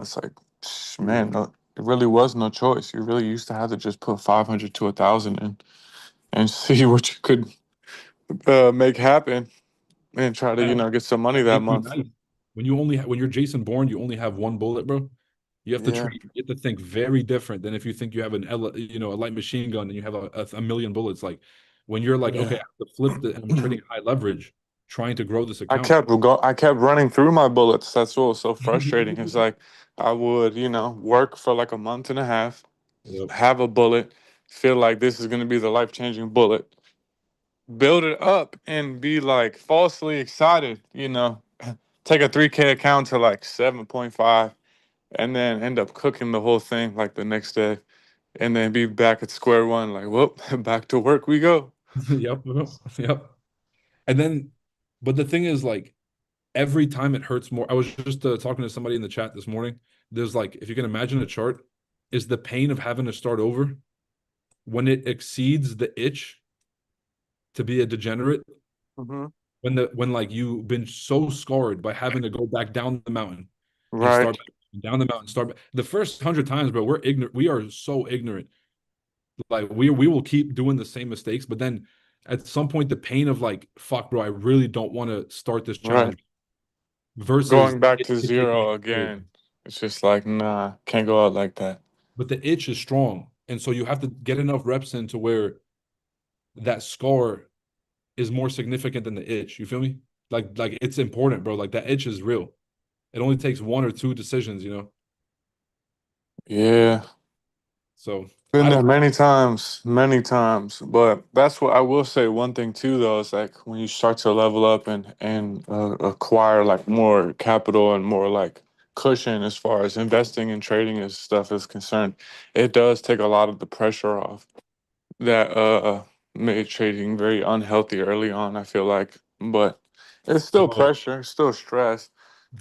It's like, man, no, it really was no choice. You really used to have to just put 500 to 1,000 in and see what you could make happen and try to, Yeah, get some money that that make you month. nice. When you're Jason Bourne, you only have one bullet, bro. You have to Yeah, treat. You have to think very different than if you think you have a light machine gun and you have a million bullets. Like when you're like, okay, I yeah. have to flip it and I'm trading high leverage, trying to grow this I account. kept I kept running through my bullets. That's what was so frustrating. It's like I would, work for like a month and a half, Yep. have a bullet, feel like this is gonna be the life-changing bullet, build it up and be like falsely excited, take a 3K account to like 7.5 and then end up cooking the whole thing like the next day and then be back at square one, like, whoop, back to work we go. Yep. Yep. And then, but the thing is, like, every time it hurts more. I was just talking to somebody in the chat this morning. There's like, if you can imagine a chart, is the pain of having to start over when it exceeds the itch to be a degenerate, Hmm. when like you've been so scarred by having to go back down the mountain and Right. start back, down the mountain, the first 100 times, bro, we're ignorant. We are so ignorant. Like we will keep doing the same mistakes, but then at some point the pain of like, fuck, bro, I really don't want to start this Right. challenge versus Going back it, to it taking zero over. again. It's just like, nah, can't go out like that. But the itch is strong. And so you have to get enough reps in to where that scar is more significant than the itch. You feel me? Like it's important, bro. Like that itch is real. It only takes one or two decisions. Yeah. So Been I there don't many times. But that's what I will say. One thing too, though, is like when you start to level up and acquire like more capital and more like cushion as far as investing and trading and stuff is concerned, it does take a lot of the pressure off that made trading very unhealthy early on. I feel like, but it's still know, pressure, it's still stress.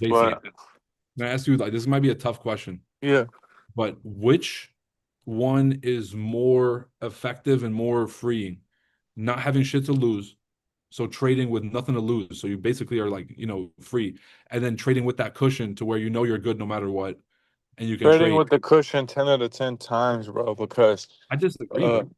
Jason, But can I ask you, like, this might be a tough question, yeah, but which one is more effective and more freeing? Not having shit to lose, so trading with nothing to lose. So you basically are like, free. And then trading with that cushion to where you know you're good no matter what, and you can trading trade. with the cushion 10 out of 10 times, bro, because I disagree, uh, man.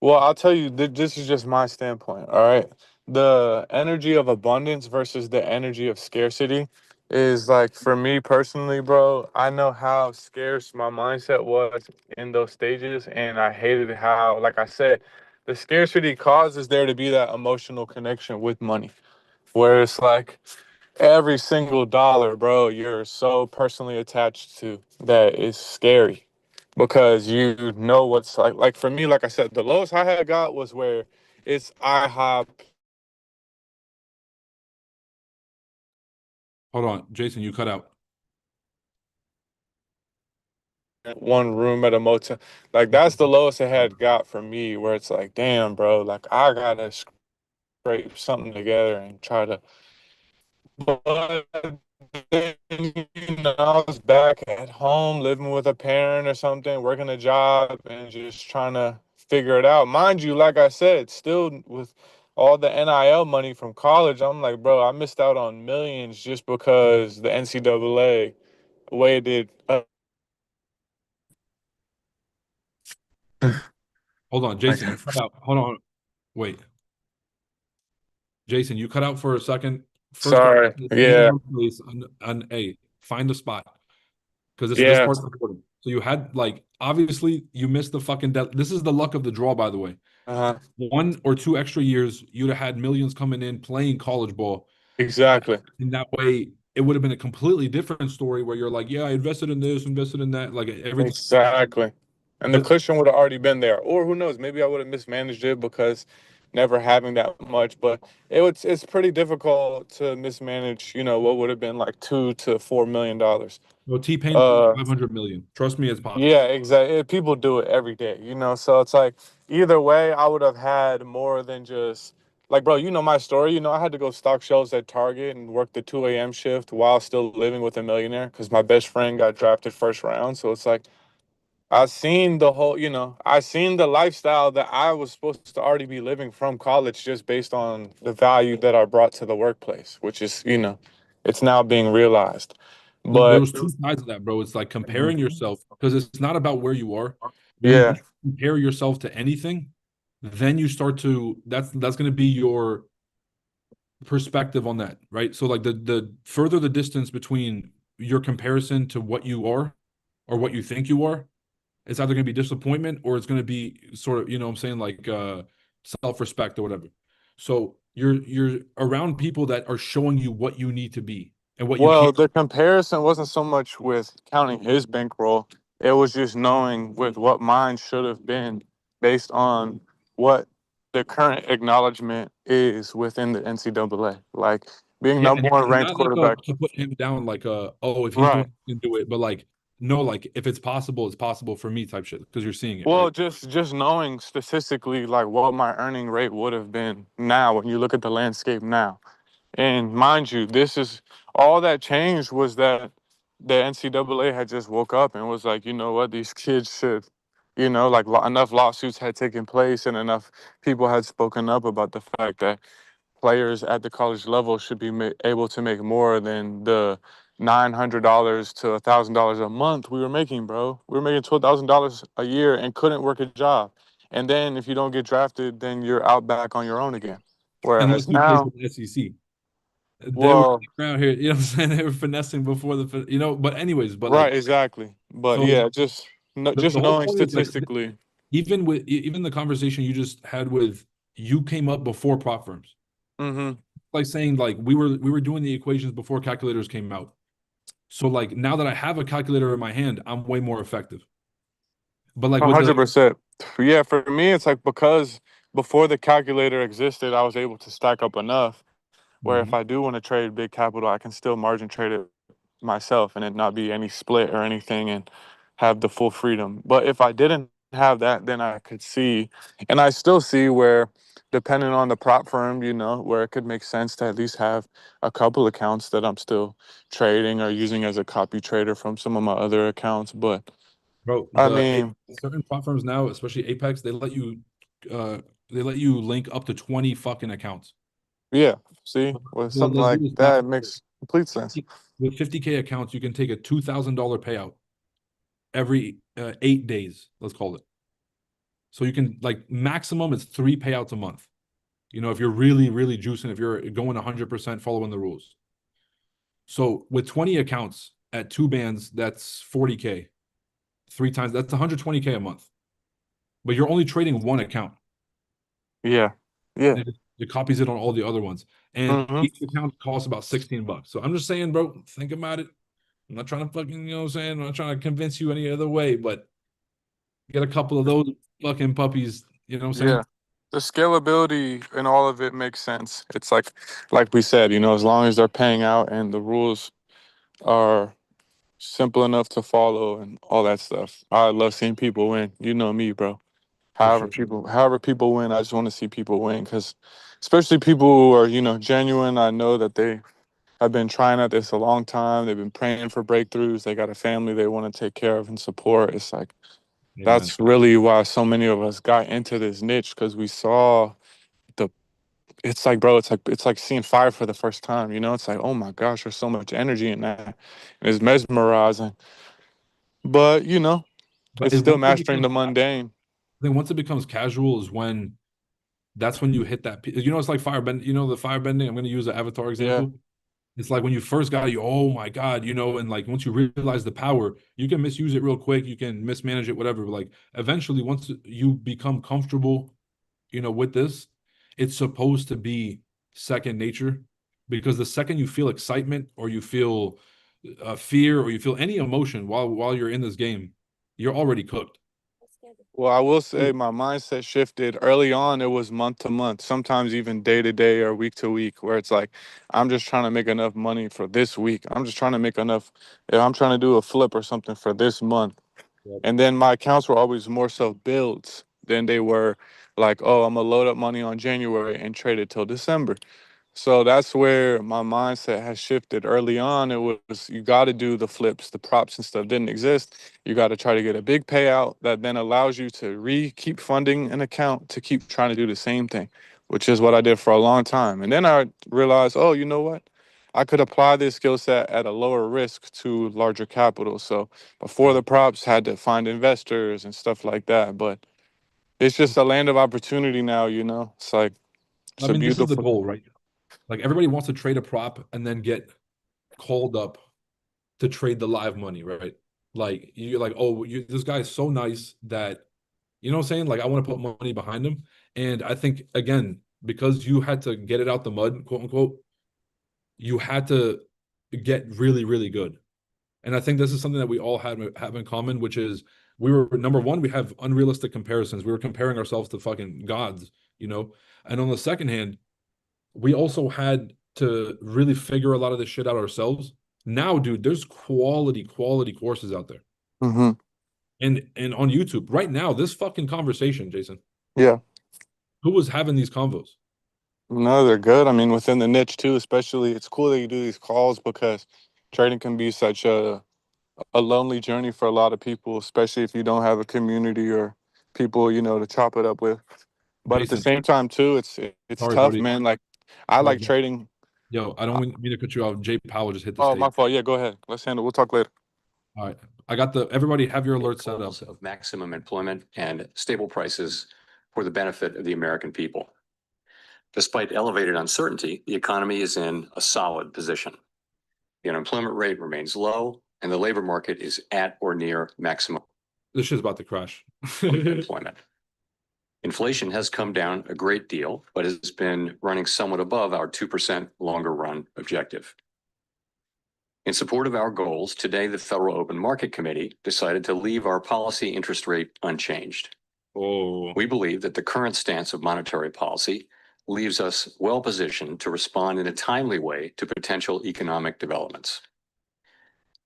well, I'll tell you, this is just my standpoint. All right. The energy of abundance versus the energy of scarcity is like, for me personally, bro, I know how scarce my mindset was in those stages. And I hated how, like I said, the scarcity causes there to be that emotional connection with money, where it's like every single dollar, bro, you're so personally attached to that is scary because you know what's like for me, like I said, the lowest I had got was where it's IHOP Hold on, Jason, you cut out. one room at a motel. Like that's the lowest it had got for me where it's like, damn, bro, like I gotta scrape something together and try to. But then, I was back at home living with a parent or something, working a job and just trying to figure it out. Mind you, like I said, still with all the NIL money from college, I'm like, bro, I missed out on millions just because the NCAA way it did. Hold on, Like, Jason, you cut out. Hold on, wait. Jason, you cut out for a second. First off, sorry. be in Yeah. one place and a find a spot because this Yeah. part's important. So you had like obviously you missed the fucking this is the luck of the draw, by the way. Uh-huh. 1 or 2 extra years, you'd have had millions coming in playing college ball. Exactly. In that way, it would have been a completely different story where you're like, yeah, I invested in this, invested in that, like everything. Exactly. And the But cushion would have already been there. Or who knows, maybe I would have mismanaged it because never having that much. But it's pretty difficult to mismanage, what would have been like $2 to $4 million. well, T-Pain Uh 500 million. Trust me, it's possible. yeah, exactly. People do it every day, so it's like either way, I would have had more than just like, bro, you know my story. I had to go stock shelves at Target and work the 2 a.m. shift while still living with a millionaire because my best friend got drafted first round. So it's like I seen the whole, I seen the lifestyle that I was supposed to already be living from college just based on the value that I brought to the workplace, which is, it's now being realized. There But was two sides of that, bro. It's like comparing yourself because it's not about where you are. yeah, You compare yourself to anything, then you start to that's going to be your perspective on that, right? So like the further the distance between your comparison to what you are or what you think you are, it's either going to be disappointment or it's going to be sort of, you know what I'm saying, like self-respect or whatever. So you're around people that are showing you what you need to be and what you well, can't. the comparison wasn't so much with counting his bankroll. It was just knowing with what mine should have been based on what the current acknowledgement is within the NCAA. Like being Yeah, number one and ranked not like quarterback. to put him down like oh, if he's doing Right. it, he can do it, but like no, like if it's possible for me type shit because you're seeing it, Well, right? just knowing statistically like what my earning rate would have been now when you look at the landscape now. And mind you, this is all that changed was that the NCAA had just woke up and was like, you know what, these kids should, like enough lawsuits had taken place and enough people had spoken up about the fact that players at the college level should be able to make more than the $900 to $1,000 a month we were making, bro. We were making $12,000 a year and couldn't work a job. And then if you don't get drafted, then you're out back on your own again. Unless Whereas you play for now, the SEC. They were well, around here, you know what I'm saying? They were finessing before but anyways, but right, like, exactly. But so yeah, just just the whole knowing point is like, statistically. even the conversation you just had with you came up before prop firms, Mm-hmm. like saying like we were doing the equations before calculators came out. So like now that I have a calculator in my hand, I'm way more effective. But like with the 100%. Yeah, for me, it's like because before the calculator existed, I was able to stack up enough where if Mhm. I do want to trade big capital, I can still margin trade it myself and it not be any split or anything and have the full freedom. But if I didn't have that, then I could see, and I still see where, depending on the prop firm, where it could make sense to at least have a couple accounts that I'm still trading or using as a copy trader from some of my other accounts. But Bro, I mean, certain platforms now, especially Apex, uh they let you link up to 20 fucking accounts. yeah, see, with Well, something let's do like this math. that, it makes complete sense. With 50K accounts, you can take a $2,000 payout every 8 days, let's call it. So you can like maximum is three payouts a month. You know, if you're really, really juicing, if you're going 100% following the rules. So with 20 accounts at two bands, that's 40K. Three times, that's 120K a month. But you're only trading one account. Yeah, yeah. It copies it on all the other ones. And Hmm. each account costs about $16. So I'm just saying, bro, think about it. I'm not trying to fucking, you know what I'm saying? I'm not trying to convince you any other way, but get a couple of those fucking puppies, you know what I'm Yeah. saying? The scalability and all of it makes sense. It's like we said, as long as they're paying out and the rules are simple enough to follow and all that stuff. I love seeing people win. You know me, bro. For However sure. people win, I just want to see people win because especially people who are, genuine. I know that they have been trying at this a long time. They've been praying for breakthroughs. They got a family they want to take care of and support. It's like Amen. that's really why so many of us got into this niche because we saw the it's like, bro, it's like seeing fire for the first time, it's like, oh my gosh, there's so much energy in that. And it's mesmerizing. But But it's it, still once it mastering becomes, the mundane. I think once it becomes casual is when that's when you hit that. You know, it's like firebend. You know, the firebending. I'm going to use an avatar Yeah. example. It's like when you first got it, you, oh my God, you know, and like once you realize the power, you can misuse it real quick. You can mismanage it, whatever. But like eventually, once you become comfortable, you know, with this, it's supposed to be second nature because the second you feel excitement or you feel fear or you feel any emotion while you're in this game, you're already cooked. Well, I will say my mindset shifted early on. It was month to month, sometimes even day to day or week to week, where it's like, I'm just trying to make enough money for this week. I'm just trying to make enough. If I'm trying to do a flip or something for this month. Yep. And then my accounts were always more so builds than they were like, oh, I'm gonna load up money on January and trade it till December. So that's where my mindset has shifted. Early on, it was you got to do the flips, the props and stuff didn't exist. You got to try to get a big payout that then allows you to keep funding an account to keep trying to do the same thing, which is what I did for a long time. And then I realized, oh, you know what? I could apply this skill set at a lower risk to larger capital. So before Yeah. the props, had to find investors and stuff like that. But it's just a land of opportunity now. It's like I it's a mean, this is the beautiful. goal, right? Like everybody wants to trade a prop and then get called up to trade the live money, right? Like you're like, oh, this guy is so nice that you know what I'm saying? Like I want to put money behind him. And I think again, because you had to get it out the mud, quote unquote, you had to get really, really good. And I think this is something that we all have in common, which is we were number one, we have unrealistic comparisons. We were comparing ourselves to fucking gods, you know. And on the second hand, we also had to really figure a lot of this shit out ourselves. Now, dude, there's quality courses out there. Hmm. And on YouTube right now, this fucking conversation, Jason, Yeah. who was having these convos? No, they're good. I mean, within the niche too, especially it's cool that you do these calls because trading can be such a lonely journey for a lot of people, especially if you don't have a community or people, to chop it up with. But at the Jason, same time too, it's sorry, tough, Brody. man. Like I Sorry, like bro. trading. Yo, I don't mean to cut you off. Jay Powell just hit the Oh, my stage. fault. Yeah, go ahead. Let's handle. We'll talk later. All right. I got everybody have your alerts set Goals up. of maximum employment and stable prices for the benefit of the American people. Despite elevated uncertainty, the economy is in a solid position. The unemployment rate remains low, and the labor market is at or near maximum This shit's about to crash. employment. Inflation has come down a great deal, but has been running somewhat above our 2% longer run objective. In support of our goals, today the Federal Open Market Committee decided to leave our policy interest rate unchanged. Oh, We believe that the current stance of monetary policy leaves us well positioned to respond in a timely way to potential economic developments.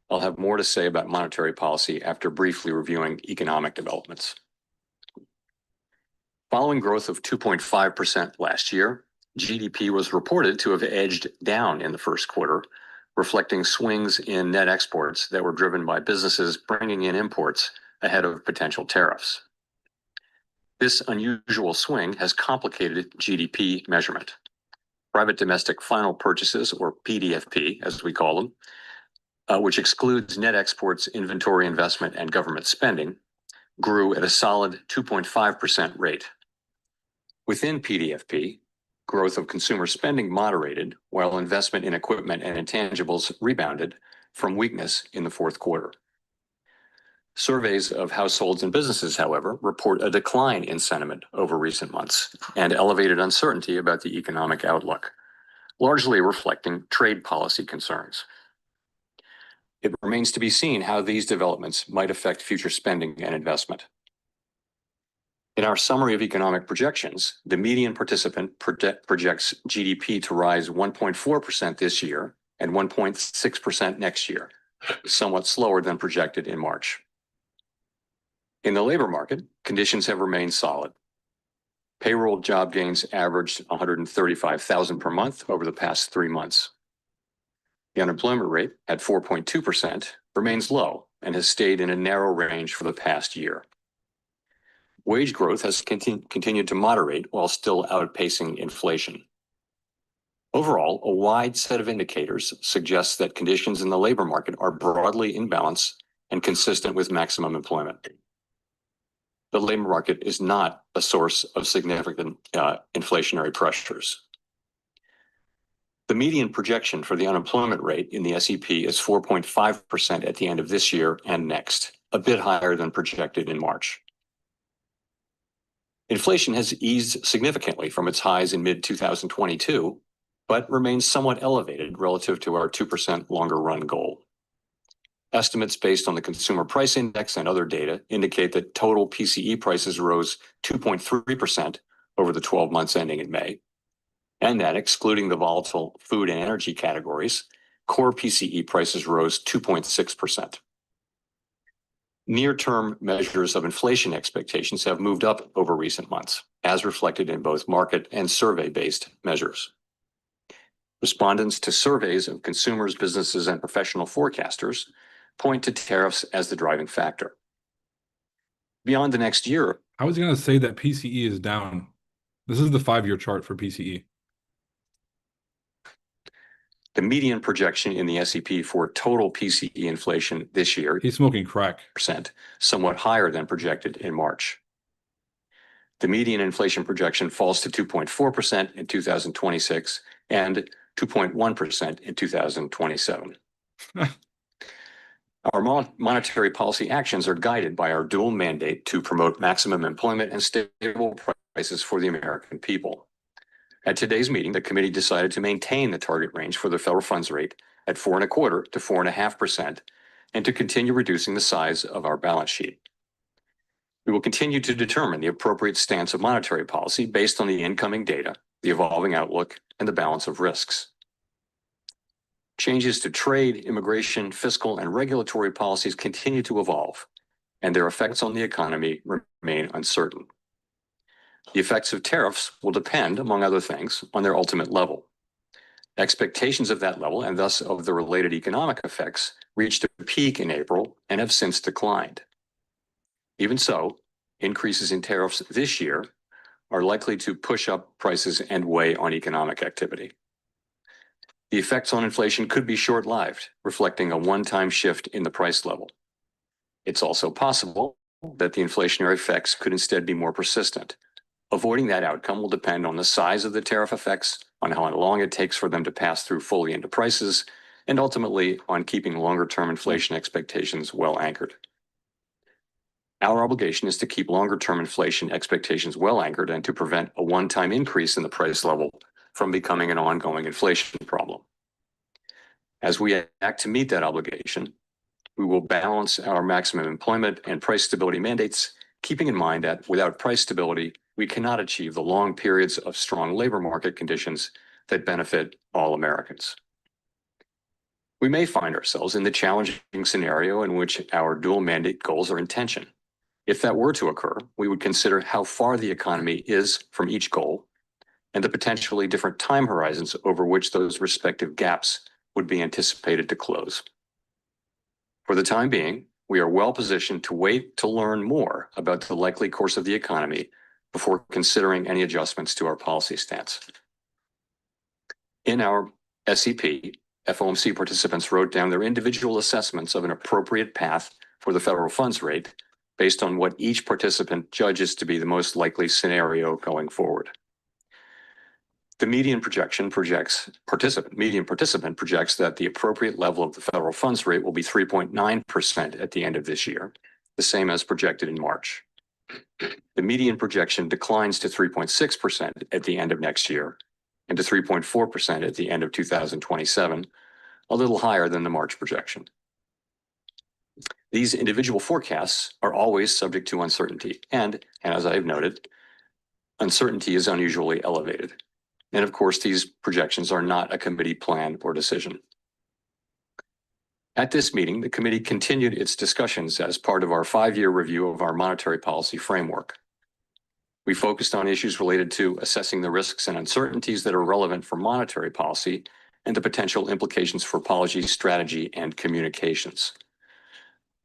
I'll have more to say about monetary policy after briefly reviewing economic developments. Following growth of 2.5% last year, GDP was reported to have edged down in the first quarter, reflecting swings in net exports that were driven by businesses bringing in imports ahead of potential tariffs. This unusual swing has complicated GDP measurement. Private domestic final purchases, or PDFP, as we call them, which excludes net exports, inventory investment, and government spending, grew at a solid 2.5% rate. Within PDFP, growth of consumer spending moderated, while investment in equipment and intangibles rebounded from weakness in the fourth quarter. Surveys of households and businesses, however, report a decline in sentiment over recent months and elevated uncertainty about the economic outlook, largely reflecting trade policy concerns. It remains to be seen how these developments might affect future spending and investment. In our summary of economic projections, the median participant projects GDP to rise 1.4% this year and 1.6% next year, somewhat slower than projected in March. In the labor market, conditions have remained solid. Payroll job gains averaged 135,000 per month over the past 3 months. The unemployment rate at 4.2% remains low and has stayed in a narrow range for the past year. Wage growth has continued to moderate while still outpacing inflation. Overall, a wide set of indicators suggests that conditions in the labor market are broadly in balance and consistent with maximum employment. The labor market is not a source of significant inflationary pressures. The median projection for the unemployment rate in the SEP is 4.5% at the end of this year and next, a bit higher than projected in March. Inflation has eased significantly from its highs in mid-2022, but remains somewhat elevated relative to our 2% longer run goal. Estimates based on the Consumer Price Index and other data indicate that total PCE prices rose 2.3% over the 12 months ending in May, and that excluding the volatile food and energy categories, core PCE prices rose 2.6%. Near-term measures of inflation expectations have moved up over recent months, as reflected in both market and survey-based measures. Respondents to surveys of consumers, businesses, and professional forecasters point to tariffs as the driving factor. Beyond the next year, how is he going to say that PCE is down? This is the 5-year chart for PCE. The median projection in the SEP for total PCE inflation this year He's smoking crack. percent, somewhat higher than projected in March. The median inflation projection falls to 2.4% in 2026 and 2.1% in 2027. Our monetary policy actions are guided by our dual mandate to promote maximum employment and stable prices for the American people. At today's meeting, the committee decided to maintain the target range for the federal funds rate at 4.25% to 4.5% and to continue reducing the size of our balance sheet. We will continue to determine the appropriate stance of monetary policy based on the incoming data, the evolving outlook, and the balance of risks. Changes to trade, immigration, fiscal, and regulatory policies continue to evolve, and their effects on the economy remain uncertain. The effects of tariffs will depend, among other things, on their ultimate level. Expectations of that level, and thus of the related economic effects, reached a peak in April and have since declined. Even so, increases in tariffs this year are likely to push up prices and weigh on economic activity. The effects on inflation could be short-lived, reflecting a one-time shift in the price level. It's also possible that the inflationary effects could instead be more persistent. Avoiding that outcome will depend on the size of the tariff effects, on how long it takes for them to pass through fully into prices, and ultimately on keeping longer-term inflation expectations well anchored. Our obligation is to keep longer-term inflation expectations well anchored and to prevent a one-time increase in the price level from becoming an ongoing inflation problem. As we act to meet that obligation, we will balance our maximum employment and price stability mandates, keeping in mind that without price stability, we cannot achieve the long periods of strong labor market conditions that benefit all Americans. We may find ourselves in the challenging scenario in which our dual mandate goals are in tension. If that were to occur, we would consider how far the economy is from each goal and the potentially different time horizons over which those respective gaps would be anticipated to close. For the time being, we are well positioned to wait to learn more about the likely course of the economy before considering any adjustments to our policy stance. In our SEP, FOMC participants wrote down their individual assessments of an appropriate path for the federal funds rate based on what each participant judges to be the most likely scenario going forward. The median participant projects that the appropriate level of the federal funds rate will be 3.9% at the end of this year, the same as projected in March. The median projection declines to 3.6% at the end of next year and to 3.4% at the end of 2027, a little higher than the March projection. These individual forecasts are always subject to uncertainty, and as I've noted, uncertainty is unusually elevated. And of course, these projections are not a committee plan or decision. At this meeting, the committee continued its discussions as part of our 5-year review of our monetary policy framework. We focused on issues related to assessing the risks and uncertainties that are relevant for monetary policy and the potential implications for policy strategy and communications.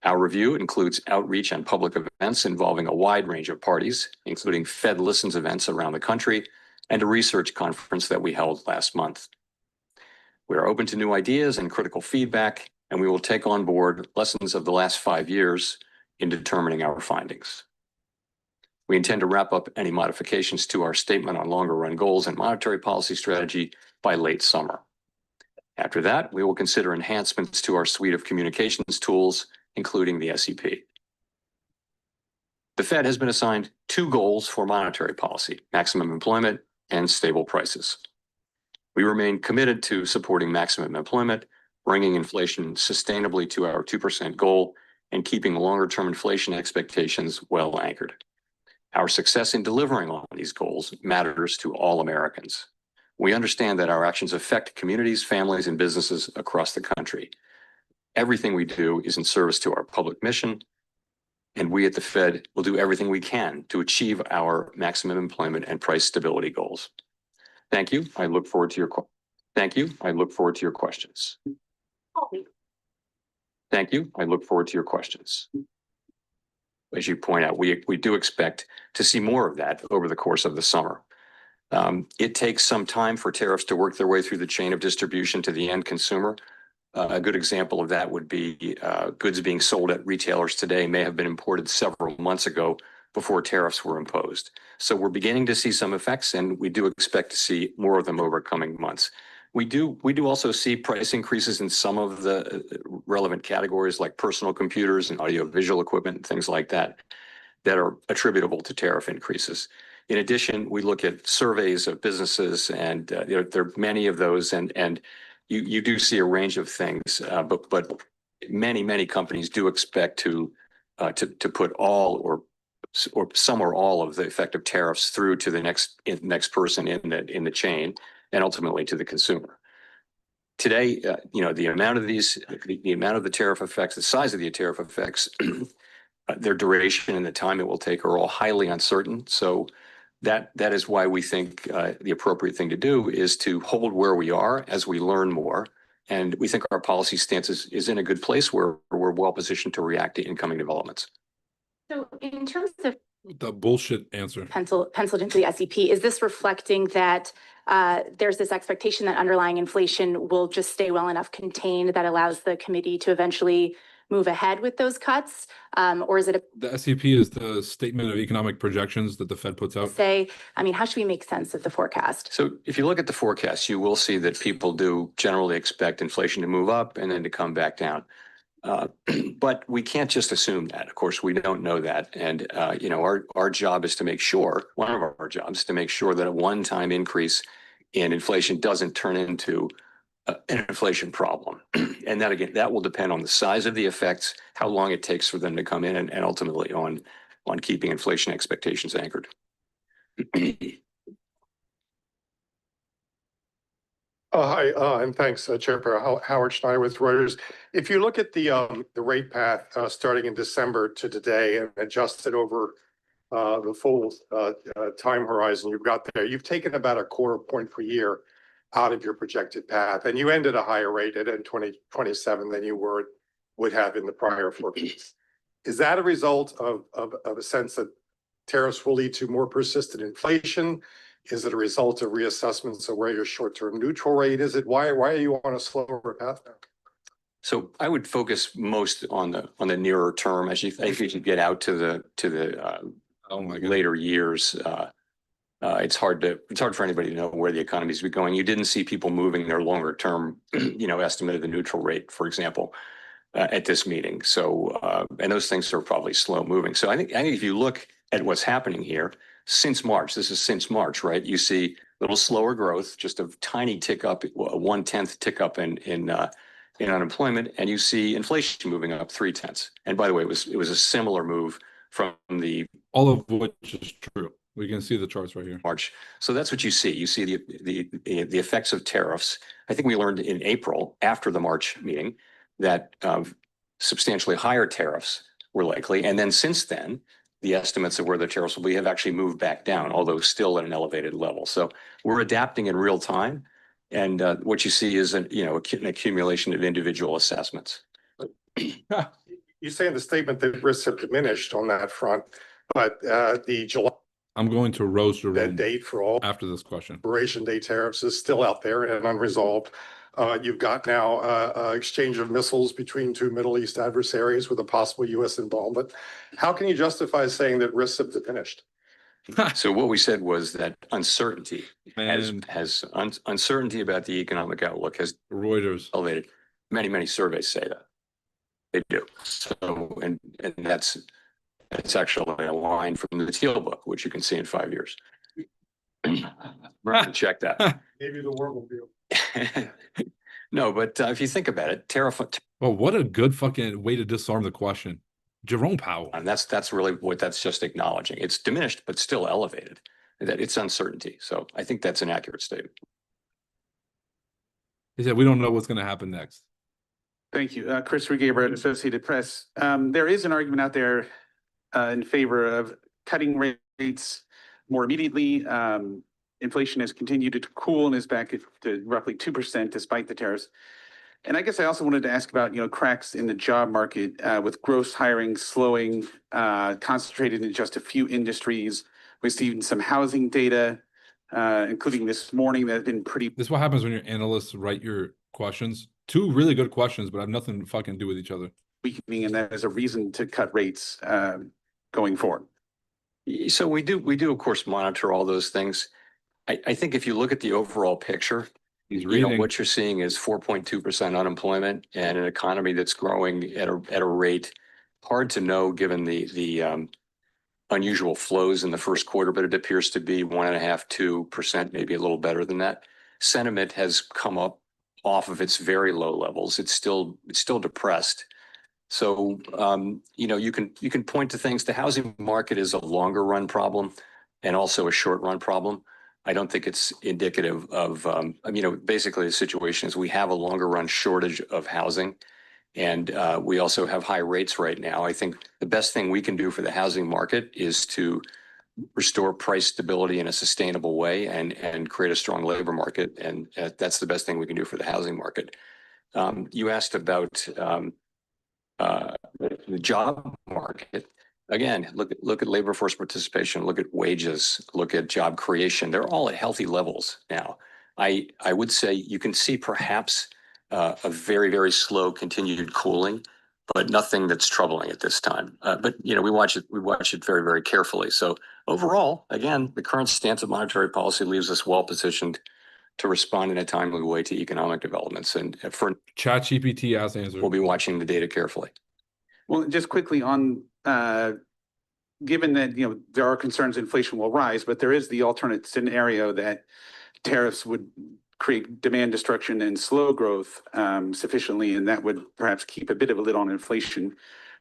Our review includes outreach and public events involving a wide range of parties, including Fed Listens events around the country and a research conference that we held last month. We are open to new ideas and critical feedback, and we will take on board lessons of the last 5 years in determining our findings. We intend to wrap up any modifications to our statement on longer run goals and monetary policy strategy by late summer. After that, we will consider enhancements to our suite of communications tools, including the SEP. The Fed has been assigned 2 goals for monetary policy: maximum employment and stable prices. We remain committed to supporting maximum employment, bringing inflation sustainably to our 2% goal, and keeping longer-term inflation expectations well anchored. Our success in delivering on these goals matters to all Americans. We understand that our actions affect communities, families, and businesses across the country. Everything we do is in service to our public mission, and we at the Fed will do everything we can to achieve our maximum employment and price stability goals. Thank you. I look forward to your questions. Thank you. I look forward to your questions. As you point out, we do expect to see more of that over the course of the summer. It takes some time for tariffs to work their way through the chain of distribution to the end consumer. A good example of that would be goods being sold at retailers today may have been imported several months ago before tariffs were imposed. So we're beginning to see some effects, and we do expect to see more of them over coming months. We do also see price increases in some of the relevant categories like personal computers and audiovisual equipment and things like that that are attributable to tariff increases. In addition, we look at surveys of businesses, and there are many of those, and you do see a range of things, but many companies do expect to put all or some or all of the effective tariffs through to the next person in the chain, and ultimately to the consumer. Today, the amount of the amount of the tariff effects, the size of the tariff effects, their duration and the time it will take are all highly uncertain. So that is why we think the appropriate thing to do is to hold where we are as we learn more. And we think our policy stance is in a good place where we're well positioned to react to incoming developments. So in terms of The bullshit answer. penciled into the SEP, is this reflecting that there's this expectation that underlying inflation will just stay well enough contained that allows the committee to eventually move ahead with those cuts? Or is it The SEP is the statement of economic projections that the Fed puts out. how should we make sense of the forecast? So if you look at the forecast, you will see that people do generally expect inflation to move up and then to come back down. But we can't just assume that. Of course, we don't know that. And, our job is to make sure, one of our jobs is to make sure that a one-time increase in inflation doesn't turn into an inflation problem. And that, again, that will depend on the size of the effects, how long it takes for them to come in, and ultimately on keeping inflation expectations anchored. Hi, and thanks, Chair Howard Schneider with Reuters. If you look at the rate path starting in December to today and adjusted over the full time horizon you've got there, you've taken about a quarter point per year out of your projected path, and you ended a higher rate at 2027 than you would have in the prior forecast. Is that a result of a sense that tariffs will lead to more persistent inflation? Is it a result of reassessments of where your short-term neutral rate is? Why are you on a slower path now? So I would focus most on the nearer term as you get out to the later years. It's hard for anybody to know where the economy is going. You didn't see people moving their longer term, estimate of the neutral rate, for example, at this meeting. So and those things are probably slow moving. So I think if you look at what's happening here since March, this is since March, right? You see a little slower growth, just a tiny tick up, a 1/10 tick up in unemployment, and you see inflation moving up 0.3. And by the way, it was a similar move from the all of which is true. We can see the charts right here. March. So that's what you see. You see the effects of tariffs. I think we learned in April after the March meeting that substantially higher tariffs were likely. And then since then, the estimates of where the tariffs will be have actually moved back down, although still at an elevated level. So we're adapting in real time. And what you see is an accumulation of individual assessments. You say in the statement that risks have diminished on that front, but the July I'm going to roast Jerome date for all after this question. Expiration Day tariffs is still out there and unresolved. You've got now exchange of missiles between two Middle East adversaries with a possible U.S. involvement. How can you justify saying that risks have diminished? So what we said was that uncertainty uncertainty about the economic outlook has Reuters elevated. Many surveys say that they do. So and that's actually a line from the Teal book, which you can see in 5 years. Check that. Maybe the world will be. No, but if you think about it, Well, what a good fucking way to disarm the question. Jerome Powell. And that's really what that's just acknowledging. It's diminished, but still elevated. That it's uncertainty. So I think that's an accurate statement. He said, we don't know what's going to happen next. Thank you. Chris Regaber at Associated Press. There is an argument out there in favor of cutting rates more immediately. Inflation has continued to cool and is back to roughly 2% despite the tariffs. And I guess I also wanted to ask about, cracks in the job market with gross hiring slowing, concentrated in just a few industries. We've seen some housing data including this morning that have been pretty This is what happens when your analysts write your questions. Two really good questions, but have nothing to fucking do with each other. weakening, and that is a reason to cut rates going forward. So we do, of course, monitor all those things. I think if you look at the overall picture, He's you know, reading. what you're seeing is 4.2% unemployment and an economy that's growing at a rate hard to know given the unusual flows in the first quarter, but it appears to be 1.5%, 2%, maybe a little better than that. Sentiment has come up off of its very low levels. It's still depressed. So, you know, you can point to things. The housing market is a longer run problem and also a short run problem. I don't think it's indicative of, you know, basically the situation is we have a longer run shortage of housing, and we also have high rates right now. I think the best thing we can do for the housing market is to restore price stability in a sustainable way and create a strong labor market. And that's the best thing we can do for the housing market. You asked about the job market. Again, look at labor force participation, look at wages, look at job creation. They're all at healthy levels now. I would say you can see perhaps a very, very slow continued cooling, but nothing that's troubling at this time. But you know, we watch it very, very carefully. So overall, again, the current stance of monetary policy leaves us well positioned to respond in a timely way to economic developments. And for ChatGPT has answered. we'll be watching the data carefully. Well, just quickly on, given that, you know, there are concerns inflation will rise, but there is the alternate scenario that tariffs would create demand destruction and slow growth sufficiently, and that would perhaps keep a bit of a lid on inflation.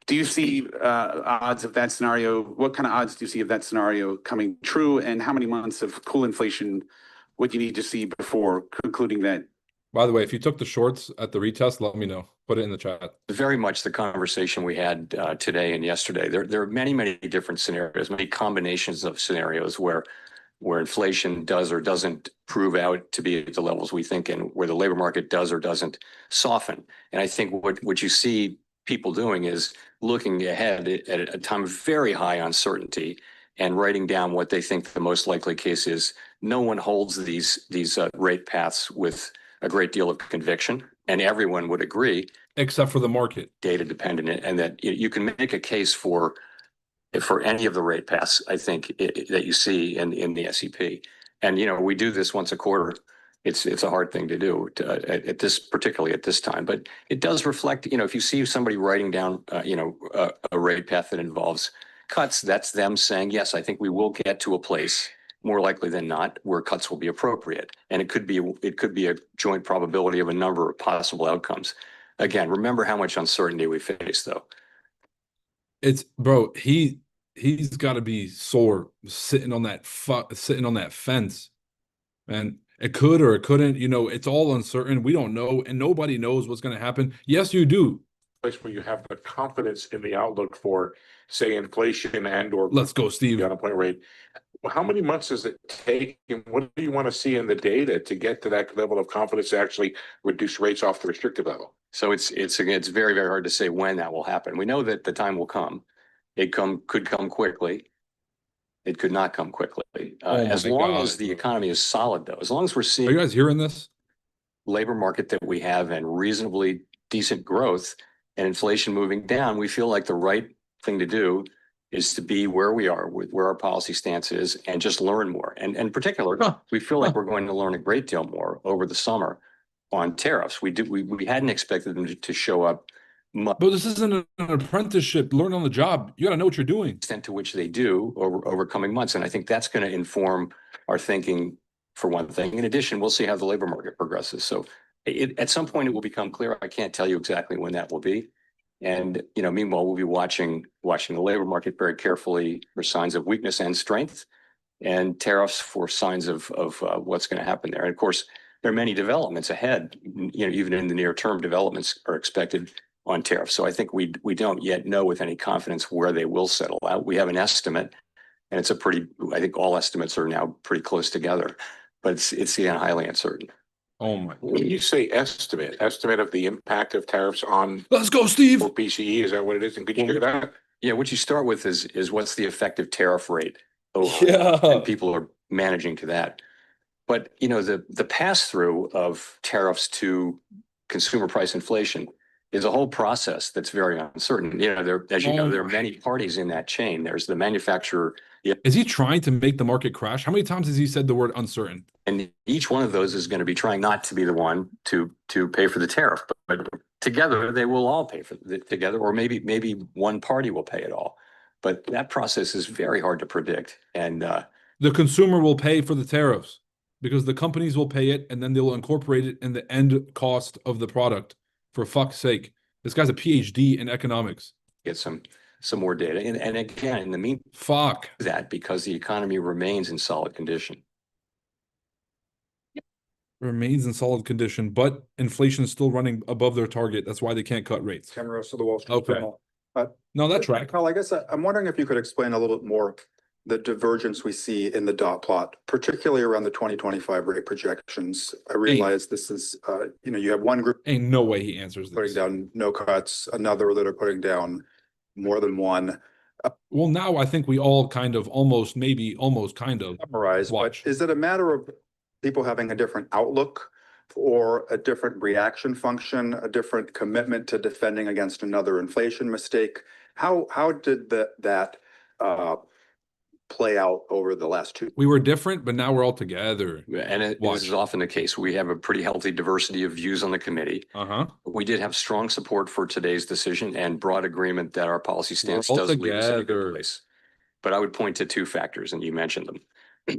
Do you see odds of that scenario? What kind of odds do you see of that scenario coming true? And how many months of cool inflation would you need to see before concluding that? By the way, if you took the shorts at the retest, let me know. Put it in the chat. Very much the conversation we had today and yesterday. There are many, many different scenarios, many combinations of scenarios where inflation does or doesn't prove out to be at the levels we think, and where the labor market does or doesn't soften. And I think what you see people doing is looking ahead at a time of very high uncertainty and writing down what they think the most likely case is. No one holds these rate paths with a great deal of conviction, and everyone would agree, except for the market, data dependent, and that you can make a case for any of the rate paths, I think, that you see in the SEP. And, you know, we do this once a quarter. It's a hard thing to do particularly at this time, but it does reflect, you know, if you see somebody writing down, a rate path that involves cuts, that's them saying, yes, I think we will get to a place, more likely than not, where cuts will be appropriate. And it could be a joint probability of a number of possible outcomes. Again, remember how much uncertainty we face, though. It's, bro, he's got to be sore sitting on that fence, man. It could or it couldn't, you know, it's all uncertain. We don't know, and nobody knows what's going to happen. Yes, you do. Place where you have the confidence in the outlook for, say, inflation and or Let's go, Steve. the unemployment rate. Well, how many months does it take, and what do you want to see in the data to get to that level of confidence to actually reduce rates off the restrictive level? So it's very, very hard to say when that will happen. We know that the time will come. It could come quickly. It could not come quickly. As long as the economy is solid, though, as long as we're seeing, are you guys hearing this? Labor market that we have and reasonably decent growth and inflation moving down, we feel like the right thing to do is to be where we are, with where our policy stance is, and just learn more. And in particular, we feel like we're going to learn a great deal more over the summer on tariffs. We hadn't expected them to show up much. But this isn't an apprenticeship. Learn on the job. You got to know what you're doing. Extent to which they do over coming months. And I think that's going to inform our thinking, for one thing. In addition, we'll see how the labor market progresses. So at some point it will become clear. I can't tell you exactly when that will be. And, you know, meanwhile, we'll be watching the labor market very carefully for signs of weakness and strength, and tariffs for signs of what's going to happen there. And of course, there are many developments ahead. You know, even in the near term, developments are expected on tariffs. So I think we don't yet know with any confidence where they will settle out. We have an estimate, and I think all estimates are now pretty close together, but it's again highly uncertain. Oh my! When you say estimate of the impact of tariffs on, let's go, Steve. or PCE, is that what it is? And could you figure that? Yeah, what you start with is what's the effective tariff rate? Yeah. And people are managing to that. But, you know, the pass-through of tariffs to consumer price inflation is a whole process that's very uncertain. You know, as you know, there are many parties in that chain. There's the manufacturer. Is he trying to make the market crash? How many times has he said the word uncertain? And each one of those is going to be trying not to be the one to pay for the tariff, but together they will all pay for it together, or maybe one party will pay it all. But that process is very hard to predict. And the consumer will pay for the tariffs because the companies will pay it and then they'll incorporate it in the end cost of the product. For fuck's sake, this guy's a PhD in economics. Get some more data. And again, in the meantime, fuck that because the economy remains in solid condition. Remains in solid condition, but inflation is still running above their target. That's why they can't cut rates. Ken Rose of the Wall Street Okay. Journal. No, that's right. Carl, I guess I'm wondering if you could explain a little bit more the divergence we see in the dot plot, particularly around the 2025 rate projections. I realize this is, you have one group Ain't no way he answers putting this. down no cuts, another that are putting down more than one. Well, now I think we all kind of almost Summarize, but watch. is it a matter of people having a different outlook or a different reaction function, a different commitment to defending against another inflation mistake? How did that play out over the last two? We were different, but now we're all together. And this is often the case. We have a pretty healthy diversity of views on the committee. We did have strong support for today's decision and broad agreement that our policy stance We're all does leave us in a together. good place. But I would point to two factors, and you mentioned them.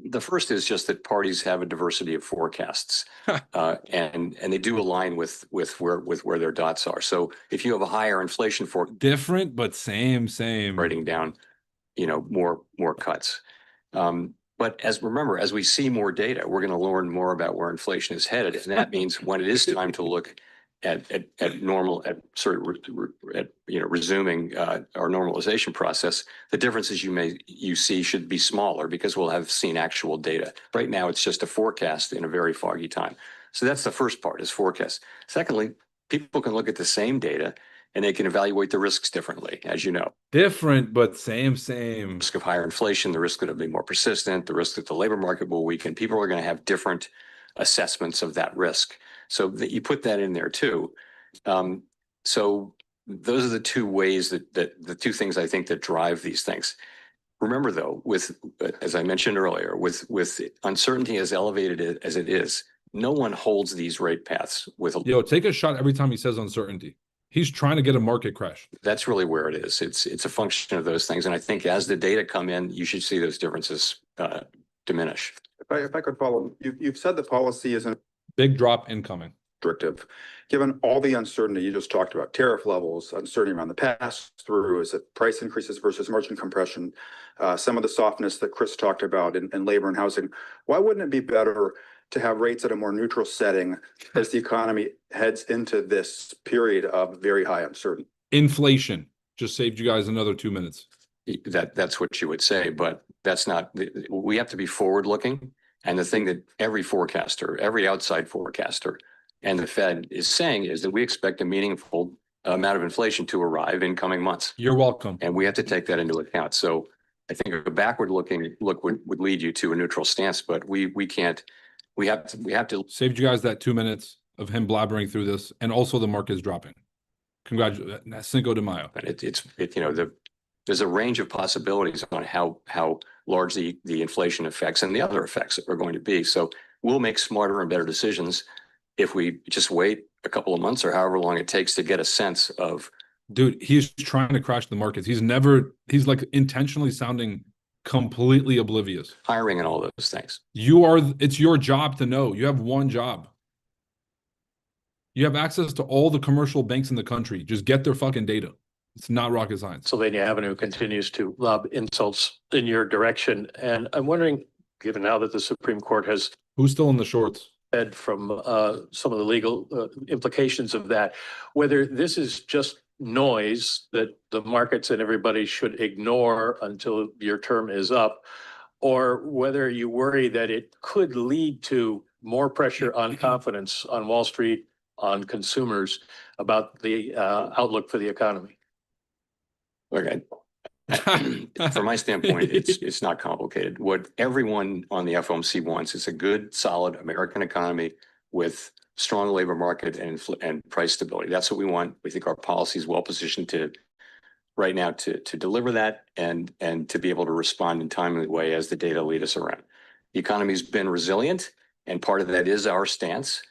The first is just that parties have a diversity of forecasts, and they do align with where their dots are. So if you have a higher inflation for Different, but same. writing down, more cuts. But remember, as we see more data, we're going to learn more about where inflation is headed, and that means when it is time to look at resuming our normalization process, the differences you see should be smaller because we'll have seen actual data. Right now, it's just a forecast in a very foggy time. So that's the first part, is forecast. Secondly, people can look at the same data and they can evaluate the risks differently, as you know. Different, but same. Risk of higher inflation, the risk that it'll be more persistent, the risk that the labor market will weaken. People are going to have different assessments of that risk. So that you put that in there too. So those are the two ways that the two things I think that drive these things. Remember though, as I mentioned earlier, with uncertainty as elevated as it is, no one holds these rate paths with Yo, take a shot every time he says uncertainty. He's trying to get a market crash. That's really where it is. It's a function of those things. And I think as the data come in, you should see those differences diminish. If I could follow, you've said the policy isn't Big drop incoming. restrictive. Given all the uncertainty you just talked about, tariff levels, uncertainty around the pass through, is it price increases versus margin compression, some of the softness that Chris talked about in labor and housing, why wouldn't it be better to have rates at a more neutral setting as the economy heads into this period of very high uncertainty? Inflation just saved you guys another 2 minutes. That's what you would say, but that's not. We have to be forward looking. And the thing that every forecaster, every outside forecaster, and the Fed is saying is that we expect a meaningful amount of inflation to arrive in coming months. You're welcome. And we have to take that into account. So I think a backward looking look would lead you to a neutral stance, but we can't. We have to. Saved you guys that 2 minutes of him blabbering through this, and also the market is dropping. Congratulations, Cinco de Mayo. But there's a range of possibilities on how large the inflation effects and the other effects are going to be. So we'll make smarter and better decisions if we just wait a couple of months or however long it takes to get a sense of. Dude, he's trying to crash the markets. He's like intentionally sounding completely oblivious. Hiring and all those things. It's your job to know. You have one job. You have access to all the commercial banks in the country. Just get their fucking data. It's not rocket science. Pennsylvania Avenue continues to lob insults in your direction. And I'm wondering, given now that the Supreme Court has Who's still in the shorts? fed from some of the legal implications of that, whether this is just noise that the markets and everybody should ignore until your term is up, or whether you worry that it could lead to more pressure on confidence on Wall Street, on consumers about the outlook for the economy. Okay. from my standpoint, it's not complicated. What everyone on the FOMC wants is a good, solid American economy with strong labor market and price stability. That's what we want. We think our policy is well positioned to right now to deliver that and to be able to respond in a timely way as the data lead us around. The economy's been resilient, and part of that is our stance.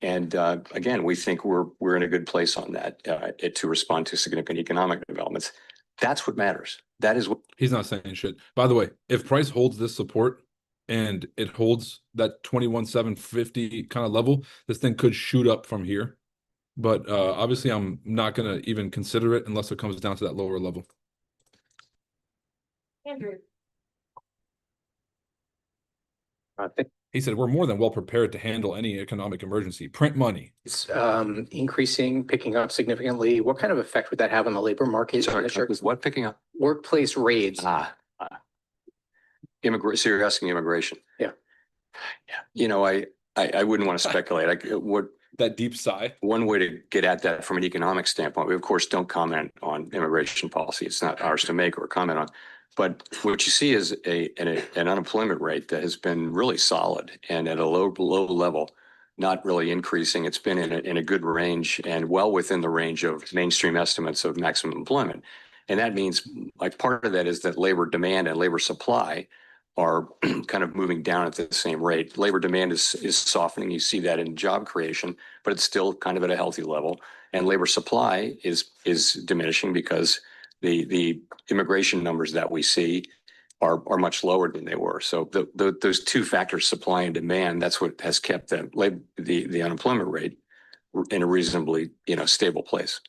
And again, we think we're in a good place on that to respond to significant economic developments. That's what matters. That is what He's not saying shit. By the way, if price holds this support and it holds that 21,750 kind of level, this thing could shoot up from here. But obviously, I'm not going to even consider it unless it comes down to that lower level. Andrew. He said, we're more than well prepared to handle any economic emergency. Print money. It's increasing, picking up significantly. What kind of effect would that have on the labor market? sorry, was what picking up? Workplace raids. So you're asking immigration? Yeah. You know, I wouldn't want to speculate. That deep sigh. One way to get at that from an economic standpoint, we of course don't comment on immigration policy. It's not ours to make or comment on. But what you see is an unemployment rate that has been really solid and at a low level, not really increasing. It's been in a good range and well within the range of mainstream estimates of maximum employment. And that means, like, part of that is that labor demand and labor supply are kind of moving down at the same rate. Labor demand is softening. You see that in job creation, but it's still kind of at a healthy level. And labor supply is diminishing because the immigration numbers that we see are much lower than they were. So those two factors, supply and demand, that's what has kept the unemployment rate in a reasonably stable place.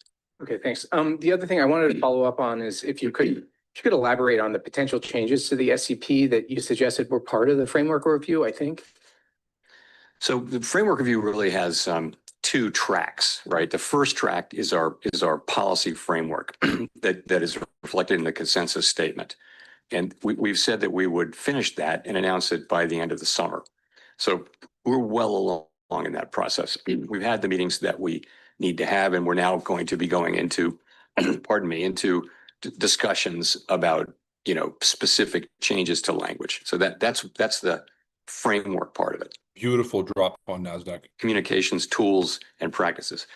Okay, thanks. The other thing I wanted to follow up on is if you could elaborate on the potential changes to the SCP that you suggested were part of the framework review, I think. So the framework review really has two tracks, right? The first track is our policy framework that is reflected in the consensus statement. And we've said that we would finish that and announce it by the end of the summer. So we're well along in that process. We've had the meetings that we need to have, and we're now going to be going into, into discussions about, specific changes to language. So that's the framework part of it. Beautiful drop on NASDAQ. Communications, tools, and practices.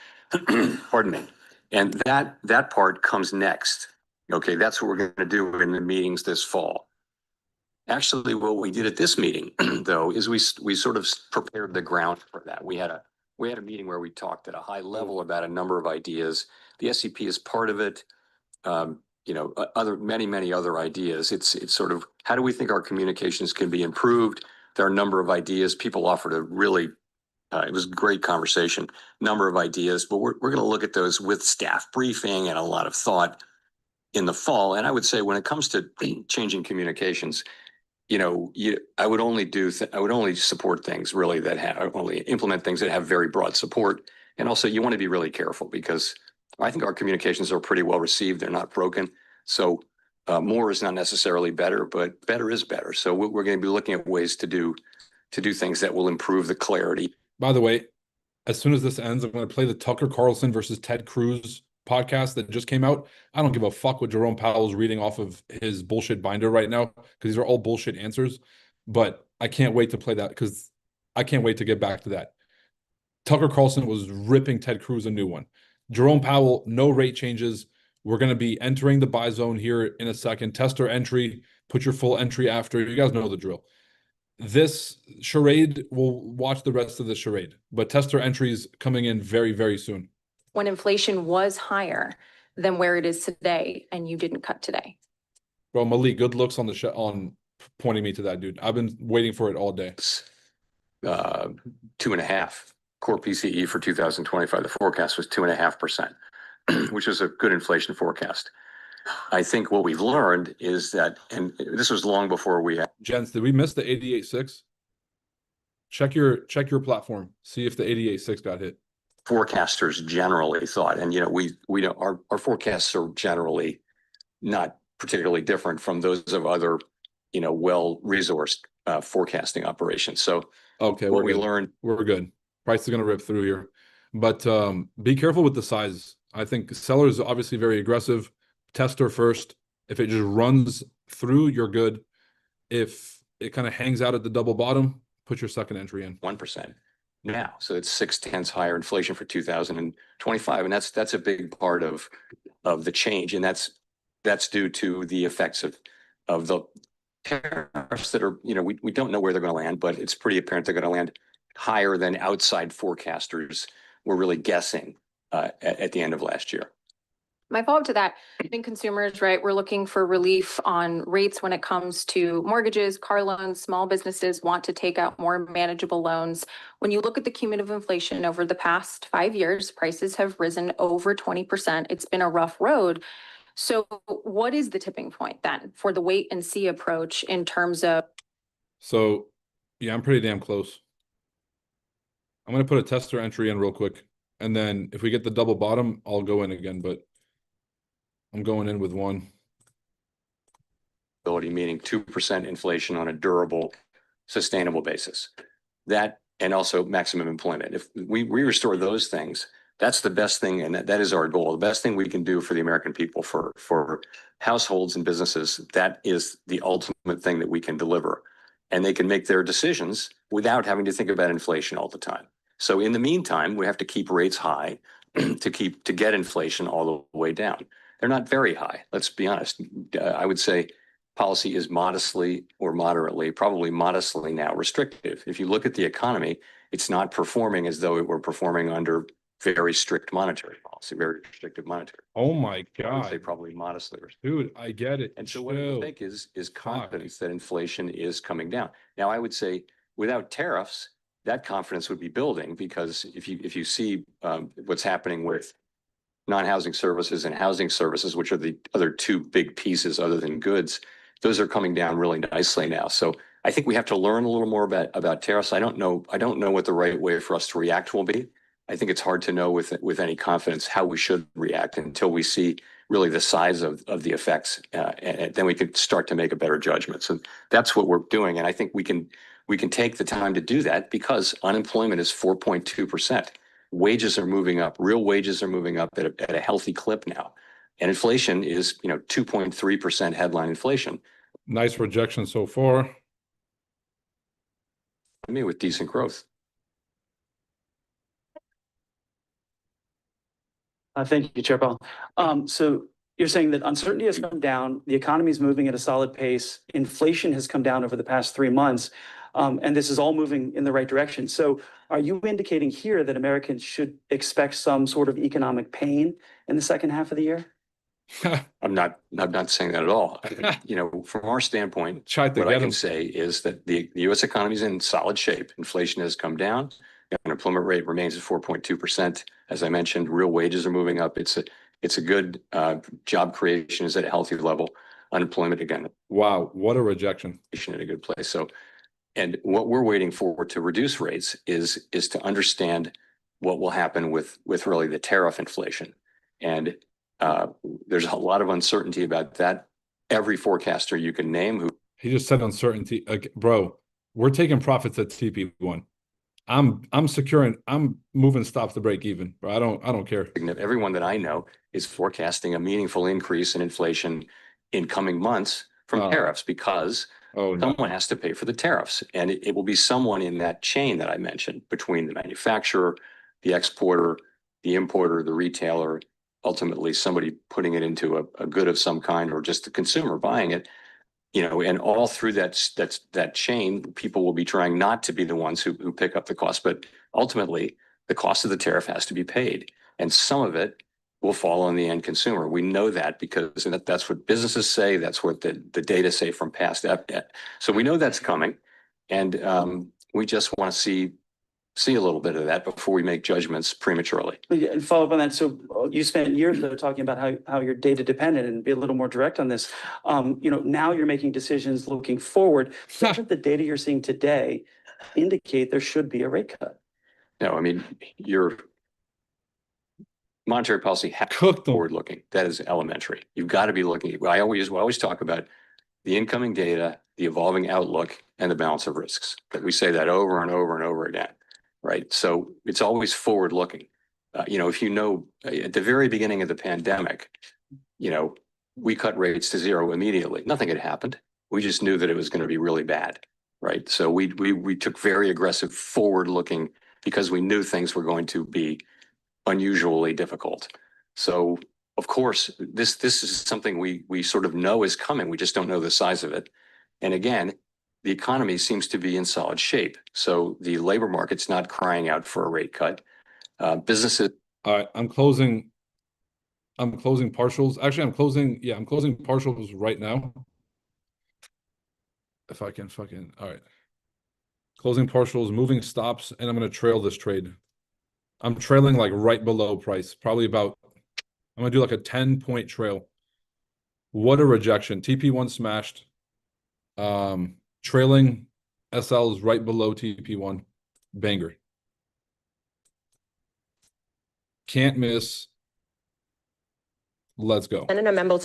Pardon me. And that part comes next. Okay, that's what we're going to do in the meetings this fall. Actually, what we did at this meeting, though, is we sort of prepared the ground for that. We had a meeting where we talked at a high level about a number of ideas. The SCP is part of it. Many other ideas. It's sort of, how do we think our communications can be improved? There are a number of ideas. People offered a really, it was a great conversation, number of ideas, but we're going to look at those with staff briefing and a lot of thought in the fall. And I would say when it comes to changing communications, I would only support things really only implement things that have very broad support. And also you want to be really careful because I think our communications are pretty well received. They're not broken. So more is not necessarily better, but better is better. So we're going to be looking at ways to do things that will improve the clarity. By the way, as soon as this ends, I'm going to play the Tucker Carlson versus Ted Cruz podcast that just came out. I don't give a fuck what Jerome Powell's reading off of his bullshit binder right now because these are all bullshit answers. But I can't wait to play that because I can't wait to get back to that. Tucker Carlson was ripping Ted Cruz a new one. Jerome Powell, no rate changes. We're going to be entering the buy zone here in a second. Tester entry, put your full entry after. You guys know the drill. This charade, we'll watch the rest of the charade. But tester entries coming in very, very soon. When inflation was higher than where it is today and you didn't cut today. Bro, Malik, good looks on on pointing me to that, dude. I've been waiting for it all day. 2.5 core PCE for 2025. The forecast was 2.5%, which is a good inflation forecast. I think what we've learned is that, and this was long before we had. Gents, did we miss the 88.6? Check your platform. See if the 88.6 got hit. Forecasters generally thought, and we don't, our forecasts are generally not particularly different from those of other, well-resourced forecasting operations. So okay, what we learned, we're good. Price is going to rip through here, but be careful with the size. I think sellers are obviously very aggressive. Tester first, If it just runs through, you're good. If it kind of hangs out at the double bottom, put your second entry in. 1% now. So it's 6/10 higher inflation for 2025. And that's a big part of the change. And that's due to the effects of the tariffs that are, we don't know where they're going to land, but it's pretty apparent they're going to land higher than outside forecasters were really guessing at the end of last year. My follow-up to that, I think consumers, right, we're looking for relief on rates when it comes to mortgages, car loans, small businesses want to take out more manageable loans. When you look at the cumulative inflation over the past 5 years, prices have risen over 20%. It's been a rough road. So what is the tipping point then for the wait and see approach in terms of? So yeah, I'm pretty damn close. I'm going to put a tester entry in real quick. And then if we get the double bottom, I'll go in again, but I'm going in with one. Meaning 2% inflation on a durable, sustainable basis. That, and also maximum employment. If we restore those things, that's the best thing, and that is our goal. The best thing we can do for the American people, for households and businesses, that is the ultimate thing that we can deliver. And they can make their decisions without having to think about inflation all the time. So in the meantime, we have to keep rates high to get inflation all the way down. They're not very high, let's be honest. I would say policy is modestly or moderately, probably modestly now restrictive. If you look at the economy, it's not performing as though it were performing under very strict monetary policy, very restrictive monetary. Oh my I would say God. probably modestly restrictive. Dude, I get it. And so what I think is confidence that inflation is coming down. Now, I would say without tariffs, that confidence would be building, because if you see what's happening with non-housing services and housing services, which are the other two big pieces other than goods, those are coming down really nicely now. So I think we have to learn a little more about tariffs. I don't know what the right way for us to react will be. I think it's hard to know with any confidence how we should react until we see really the size of the effects, and then we can start to make a better judgment. So that's what we're doing, and I think we can take the time to do that because unemployment is 4.2%. Wages are moving up. Real wages are moving up at a healthy clip now. And inflation is, 2.3% headline inflation. Nice rejection so far. I mean, with decent growth. Thank you, Chair Powell. So you're saying that uncertainty has come down, the economy is moving at a solid pace, inflation has come down over the past 3 months, and this is all moving in the right direction. So are you indicating here that Americans should expect some sort of economic pain in the second half of the year? I'm not saying that at all. From our standpoint, what I can say is that the U.S. economy is in solid shape. Inflation has come down. The unemployment rate remains at 4.2%. As I mentioned, real wages are moving up. It's a good job creation is at a healthy level. Unemployment, again. Wow, what a rejection. In a good place. So, and what we're waiting for to reduce rates is to understand what will happen with really the tariff inflation. And there's a lot of uncertainty about that. Every forecaster you can name he just said uncertainty. Bro, we're taking profits at TP1. I'm securing. I'm moving stops to break even, bro. I don't care. Everyone that I know is forecasting a meaningful increase in inflation in coming months from tariffs because someone has to pay for the tariffs, and it will be someone in that chain that I mentioned between the manufacturer, the exporter, the importer, the retailer. Ultimately, somebody putting it into a good of some kind, or just the consumer buying it. And all through that chain, people will be trying not to be the ones who pick up the cost, but ultimately the cost of the tariff has to be paid. And some of it will fall on the end consumer. We know that because that's what businesses say. That's what the data say from past. So we know that's coming. And we just want to see a little bit of that before we make judgments prematurely. And follow up on that. So you spent years though talking about how you're data dependent, and be a little more direct on this. Now you're making decisions looking forward. Doesn't the data you're seeing today indicate there should be a rate cut? No, I mean, your monetary policy has to be forward looking. That is elementary. You've got to be looking. I always talk about the incoming data, the evolving outlook, and the balance of risks. But we say that over and over and over again. Right. So it's always forward looking. If at the very beginning of the pandemic, we cut rates to zero immediately. Nothing had happened. We just knew that it was going to be really bad, right? So we took very aggressive forward looking because we knew things were going to be unusually difficult. So of course, this is something we sort of know is coming. We just don't know the size of it. And again, the economy seems to be in solid shape. So the labor market's not crying out for a rate cut. Businesses. All right, I'm closing partials. Actually, I'm closing partials right now. If I can fucking, all right. Closing partials, moving stops, and I'm gonna trail this trade. I'm trailing like right below price, probably about, I'm gonna do like a 10-point trail. What a rejection. TP1 smashed. Trailing SL is right below TP1. Banger. Can't miss. Let's go. And in a memo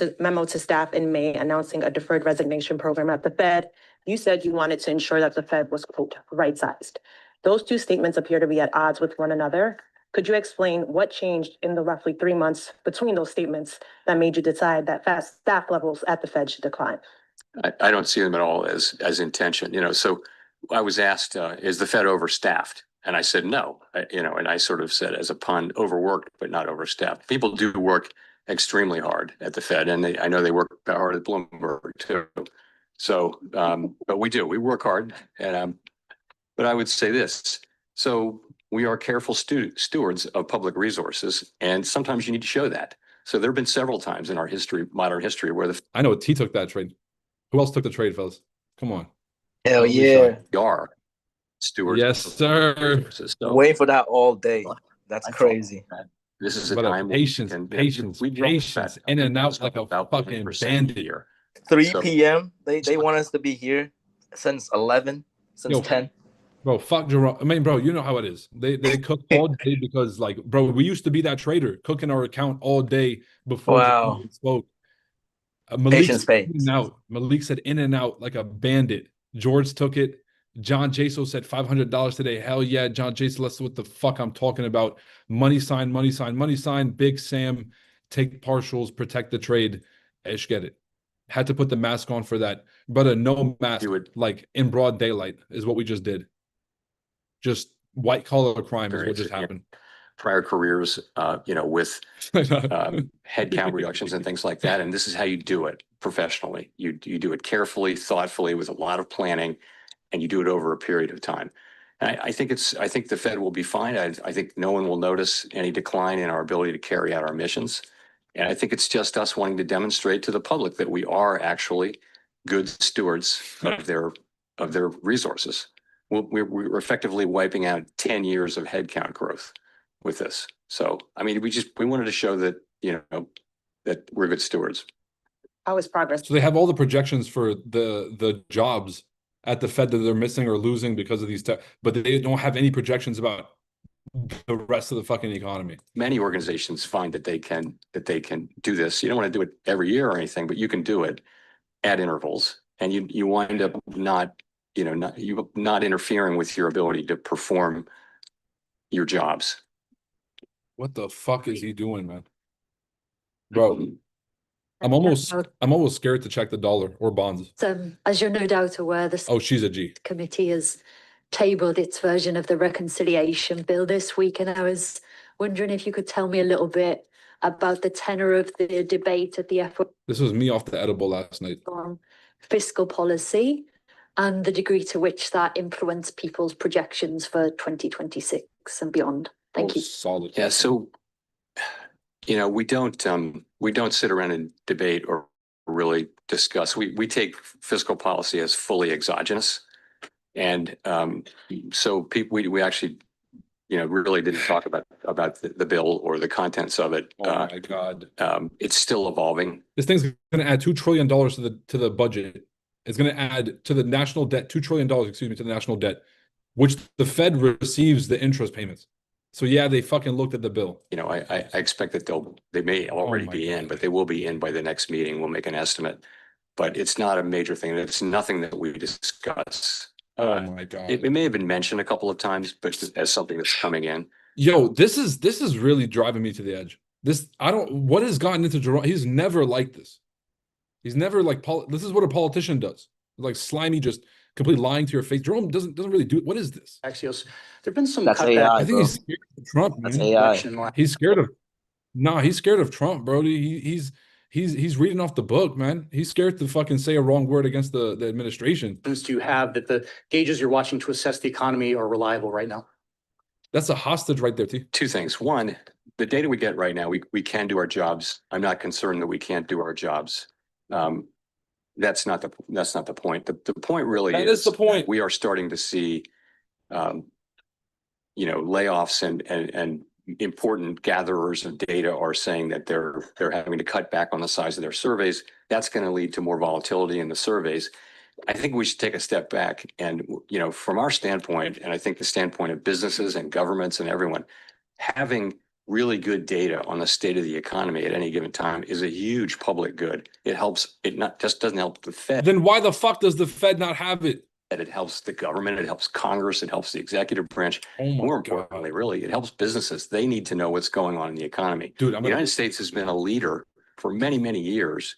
to staff in May announcing a deferred resignation program at the Fed, you said you wanted to ensure that the Fed was, quote, right-sized. Those two statements appear to be at odds with one another. Could you explain what changed in the roughly 3 months between those statements that made you decide that fast staff levels at the Fed should decline? I don't see them at all as intention. So I was asked, is the Fed overstaffed? And I said, no, and I sort of said as a pun, overworked, but not overstaffed. People do work extremely hard at the Fed, and I know they work hard at Bloomberg too. So, but we work hard. And but I would say this: so we are careful stewards of public resources, and sometimes you need to show that. So there have been several times in our history, modern history, where I know T took that trade. Who else took the trade, fellas? Come on. Hell yeah. we are stewards. Yes, sir. So, Waiting for that all day. That's crazy. this is a But time patience, patience, in and out like a fucking bandit. Here. 3 p.m. They want us to be here since 11, since 10. Bro, fuck Jerome. I mean, bro, you know how it is. They cook all day because, like, bro, we used to be that trader cooking our account all day before Jerome spoke. Malik said in and out like a bandit. George took it. John Jaso said $500 today. Hell yeah, John Jaso, that's what the fuck I'm talking about. Money sign, money sign, money sign. Big Sam, take partials, protect the trade. Ish, get it. Had to put the mask on for that. But no mask, like in broad daylight, is what we just did. Just white collar crime is what just happened. Prior careers, with headcount reductions and things like that. And this is how you do it professionally. You do it carefully, thoughtfully, with a lot of planning, and you do it over a period of time. And I think the Fed will be fine. I think no one will notice any decline in our ability to carry out our missions. And I think it's just us wanting to demonstrate to the public that we are actually good stewards of their resources. We're effectively wiping out 10 years of headcount growth with this. So, I mean, we wanted to show that, that we're good stewards. How is progress? So they have all the projections for the jobs at the Fed that they're missing or losing because of these, but they don't have any projections about the rest of the fucking economy. Many organizations find that they can do this. You don't want to do it every year or anything, but you can do it at intervals, and you wind up not interfering with your ability to perform your jobs. What the fuck is he doing, man? Bro, I'm almost scared to check the dollar or bonds. As you're no doubt aware, the she's a G. Committee has tabled its version of the reconciliation bill this week, and I was wondering if you could tell me a little bit about the tenor of the debate at the FOMC. This was me off the edible last night. On fiscal policy and the degree to which that influenced people's projections for 2026 and beyond. Thank you. Solid. Yeah. So, we don't sit around and debate or really discuss. We take fiscal policy as fully exogenous, and so we actually, really didn't talk about the bill or the contents of it. Oh my God. It's still evolving. This thing's going to add $2 trillion to the budget. It's going to add to the national debt, $2 trillion, to the national debt, which the Fed receives the interest payments. So yeah, they fucking looked at the bill. I expect that they may already be in, but they will be in by the next meeting. We'll make an estimate, but it's not a major thing. It's nothing that we discuss. Oh my God. It may have been mentioned a couple of times, but as something that's coming in. Yo, this is really driving me to the edge. What has gotten into Jerome? He's never like this. He's never like this is what a politician does. Like slimy, just completely lying to your face. Jerome doesn't really do it. What is this? Axios, there've been some That's cutback. AI, I think he's scared of Trump, That's man. AI. He's scared of he's scared of Trump, bro. He's reading off the book, man. He's scared to fucking say a wrong word against the administration. Do you have that the gauges you're watching to assess the economy are reliable right now? That's a hostage right there, T. Two things. One, the data we get right now, we can do our jobs. I'm not concerned that we can't do our jobs. That's not the point. The point really is the point. we are starting to see, layoffs and important gatherers of data are saying that they're having to cut back on the size of their surveys. That's going to lead to more volatility in the surveys. I think we should take a step back and, from our standpoint, and I think the standpoint of businesses and governments and everyone, having really good data on the state of the economy at any given time is a huge public good. It helps, it not just doesn't help the Fed. Then why the fuck does the Fed not have it? It helps the government, it helps Congress, it helps the executive branch. More importantly, really, it helps businesses. They need to know what's going on in the economy. Dude, the United States has been a leader for many, many years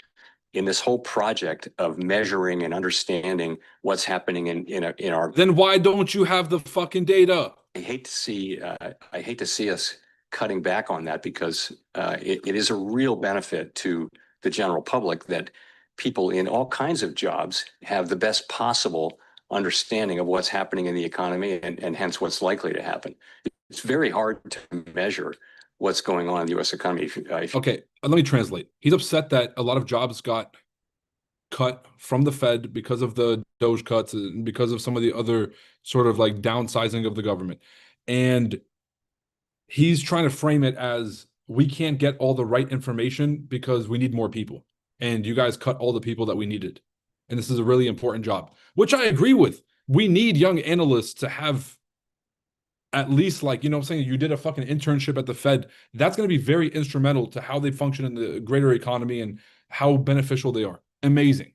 in this whole project of measuring and understanding what's happening in our. Then why don't you have the fucking data? I hate to see us cutting back on that because it is a real benefit to the general public that people in all kinds of jobs have the best possible understanding of what's happening in the economy and hence what's likely to happen. It's very hard to measure what's going on in the U.S. economy. Okay, let me translate. He's upset that a lot of jobs got cut from the Fed because of the Doge cuts and because of some of the other sort of like downsizing of the government. And he's trying to frame it as we can't get all the right information because we need more people. And you guys cut all the people that we needed. And this is a really important job, which I agree with. We need young analysts to have at least like, I'm saying, you did a fucking internship at the Fed. That's going to be very instrumental to how they function in the greater economy and how beneficial they are. Amazing.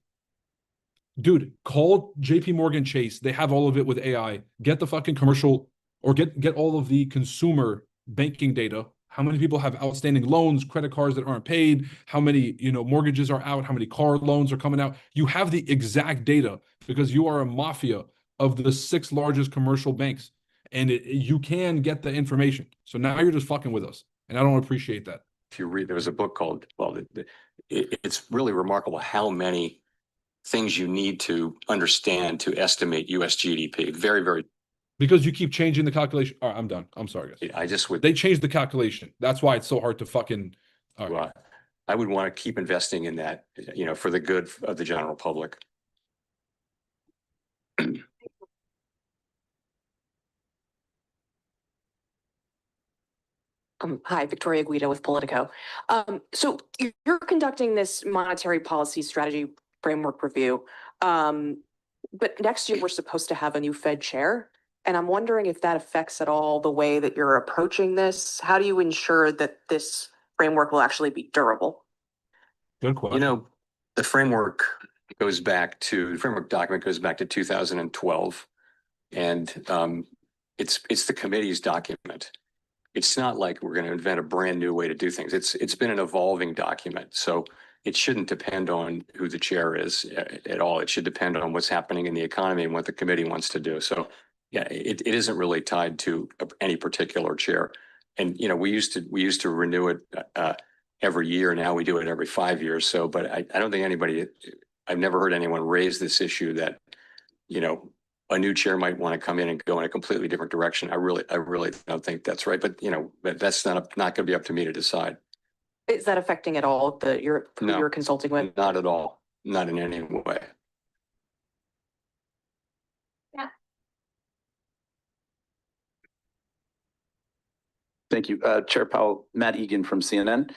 Dude, call JP Morgan Chase. They have all of it with AI. Get the fucking commercial or get all of the consumer banking data. How many people have outstanding loans, credit cards that aren't paid? How many, mortgages are out? How many car loans are coming out? You have the exact data because you are a mafia of the 6 largest commercial banks. And you can get the information. So now you're just fucking with us. And I don't appreciate that. If you read, there was a book called, it's really remarkable how many things you need to understand to estimate US GDP. Very, very. Because you keep changing the calculation. All right, I'm done. I'm sorry, guys. They changed the calculation. That's why it's so hard to fucking. Right. I would want to keep investing in that, for the good of the general public. Hi, Victoria Guida with Politico. So you're conducting this monetary policy strategy framework review, but next year we're supposed to have a new Fed chair. And I'm wondering if that affects at all the way that you're approaching this. How do you ensure that this framework will actually be durable? Good question. The framework document goes back to 2012, and it's the committee's document. It's not like we're going to invent a brand new way to do things. It's been an evolving document, so it shouldn't depend on who the chair is at all. It should depend on what's happening in the economy and what the committee wants to do. So, yeah, it isn't really tied to any particular chair. And we used to renew it every year. Now we do it every 5 years. So, but I don't think I've never heard anyone raise this issue that a new chair might want to come in and go in a completely different direction. I really don't think that's right. But but that's not going to be up to me to decide. Is that affecting at all who you're consulting with? Not at all. Not in any way. Thank you, Chair Powell. Matt Egan from CNN.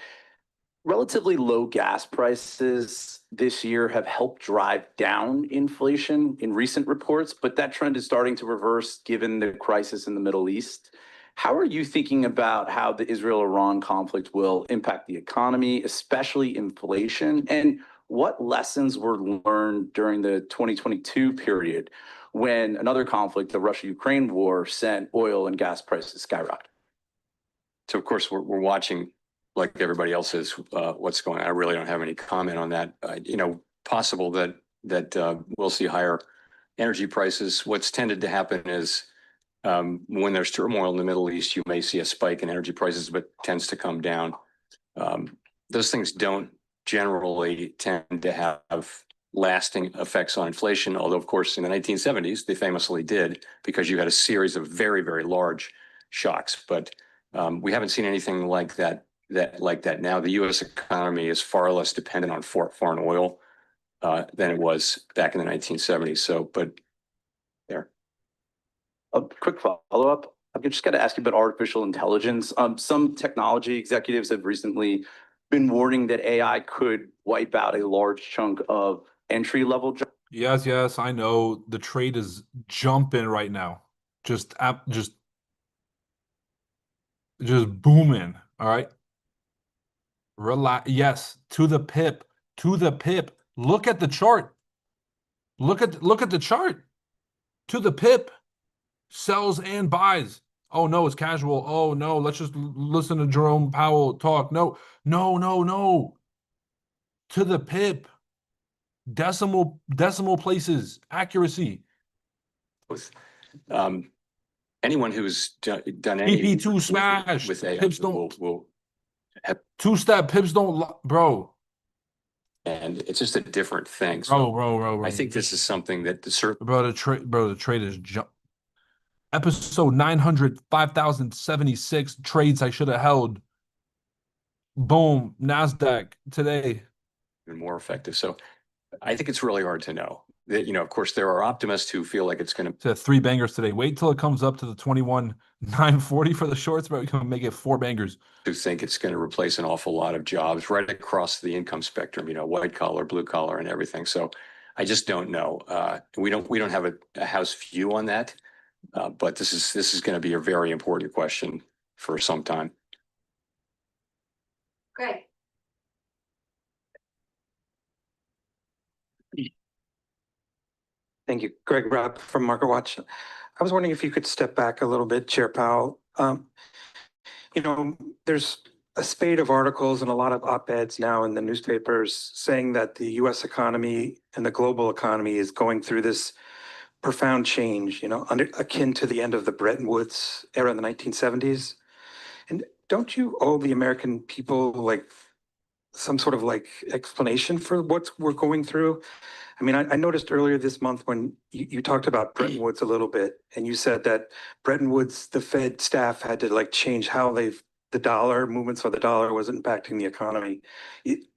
Relatively low gas prices this year have helped drive down inflation in recent reports, but that trend is starting to reverse given the crisis in the Middle East. How are you thinking about how the Israel-Iran conflict will impact the economy, especially inflation? And what lessons were learned during the 2022 period when another conflict, the Russia-Ukraine war, sent oil and gas prices skyrocket? So, of course, we're watching like everybody else is, what's going on. I really don't have any comment on that. Possible that we'll see higher energy prices. What's tended to happen is when there's turmoil in the Middle East, you may see a spike in energy prices, but tends to come down. Those things don't generally tend to have lasting effects on inflation, although of course in the 1970s they famously did, because you had a series of very, very large shocks. But we haven't seen anything like that now. The U.S. economy is far less dependent on foreign oil than it was back in the 1970s. So, but there. A quick follow-up. I've just got to ask you about artificial intelligence. Some technology executives have recently been warning that AI could wipe out a large chunk of entry-level jobs. Yes, I know the trade is jumping right now. Just booming. All right. Relax. Yes, to the pip. Look at the chart. Look at the chart. To the pip. Sells and buys. Oh no, it's casual. Oh no, let's just listen to Jerome Powell talk. No. To the pip. Decimal places. Accuracy. Anyone who's done any EP2 smash with AI pips don't will have, two-step pips don't, bro. And it's just a different thing. So Bro. I think this is something that the trade is jump. Episode 900, 5,076 trades I should have held. Boom, NASDAQ today. Even more effective. So I think it's really hard to know. That, of course, there are optimists who feel like it's going to 3 bangers today. Wait till it comes up to the 21,940 for the shorts, but we can make it 4 bangers. To think it's going to replace an awful lot of jobs right across the income spectrum, white collar, blue collar, and everything. So I just don't know. We don't have a house view on that, but this is going to be a very important question for some time. Great. Thank you. Greg Rapp from MarketWatch. I was wondering if you could step back a little bit, Chair Powell. There's a spate of articles and a lot of op-eds now in the newspapers saying that the U.S. economy and the global economy is going through this profound change, akin to the end of the Bretton Woods era in the 1970s. And don't you owe the American people some sort of explanation for what we're going through? I mean, I noticed earlier this month when you talked about Bretton Woods a little bit, and you said that Bretton Woods, the Fed staff had to change how the dollar movements of the dollar was impacting the economy.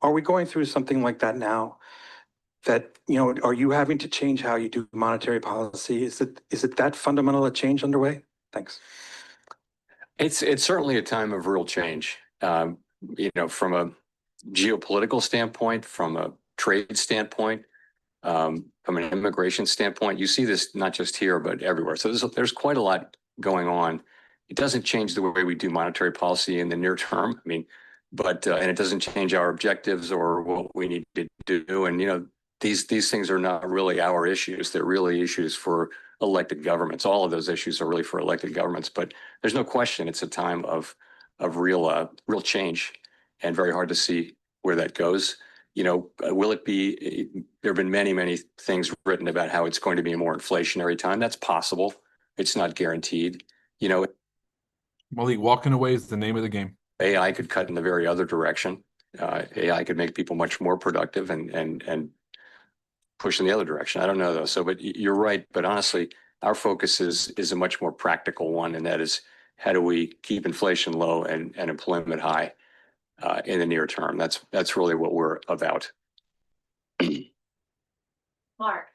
Are we going through something like that now? That, are you having to change how you do monetary policy? Is it that fundamental a change underway? Thanks. It's certainly a time of real change. From a geopolitical standpoint, from a trade standpoint, from an immigration standpoint, you see this not just here, but everywhere. So there's quite a lot going on. It doesn't change the way we do monetary policy in the near term. I mean, but and it doesn't change our objectives or what we need to do. And, these things are not really our issues. They're really issues for elected governments. All of those issues are really for elected governments. But there's no question it's a time of real change, and very hard to see where that goes. Will it be? There have been many things written about how it's going to be a more inflationary time. That's possible. It's not guaranteed. Malik, walking away is the name of the game. AI could cut in the very other direction. AI could make people much more productive and push in the other direction. I don't know though. So, but you're right. But honestly, our focus is a much more practical one, and that is how do we keep inflation low and employment high in the near term. That's really what we're about. Mark.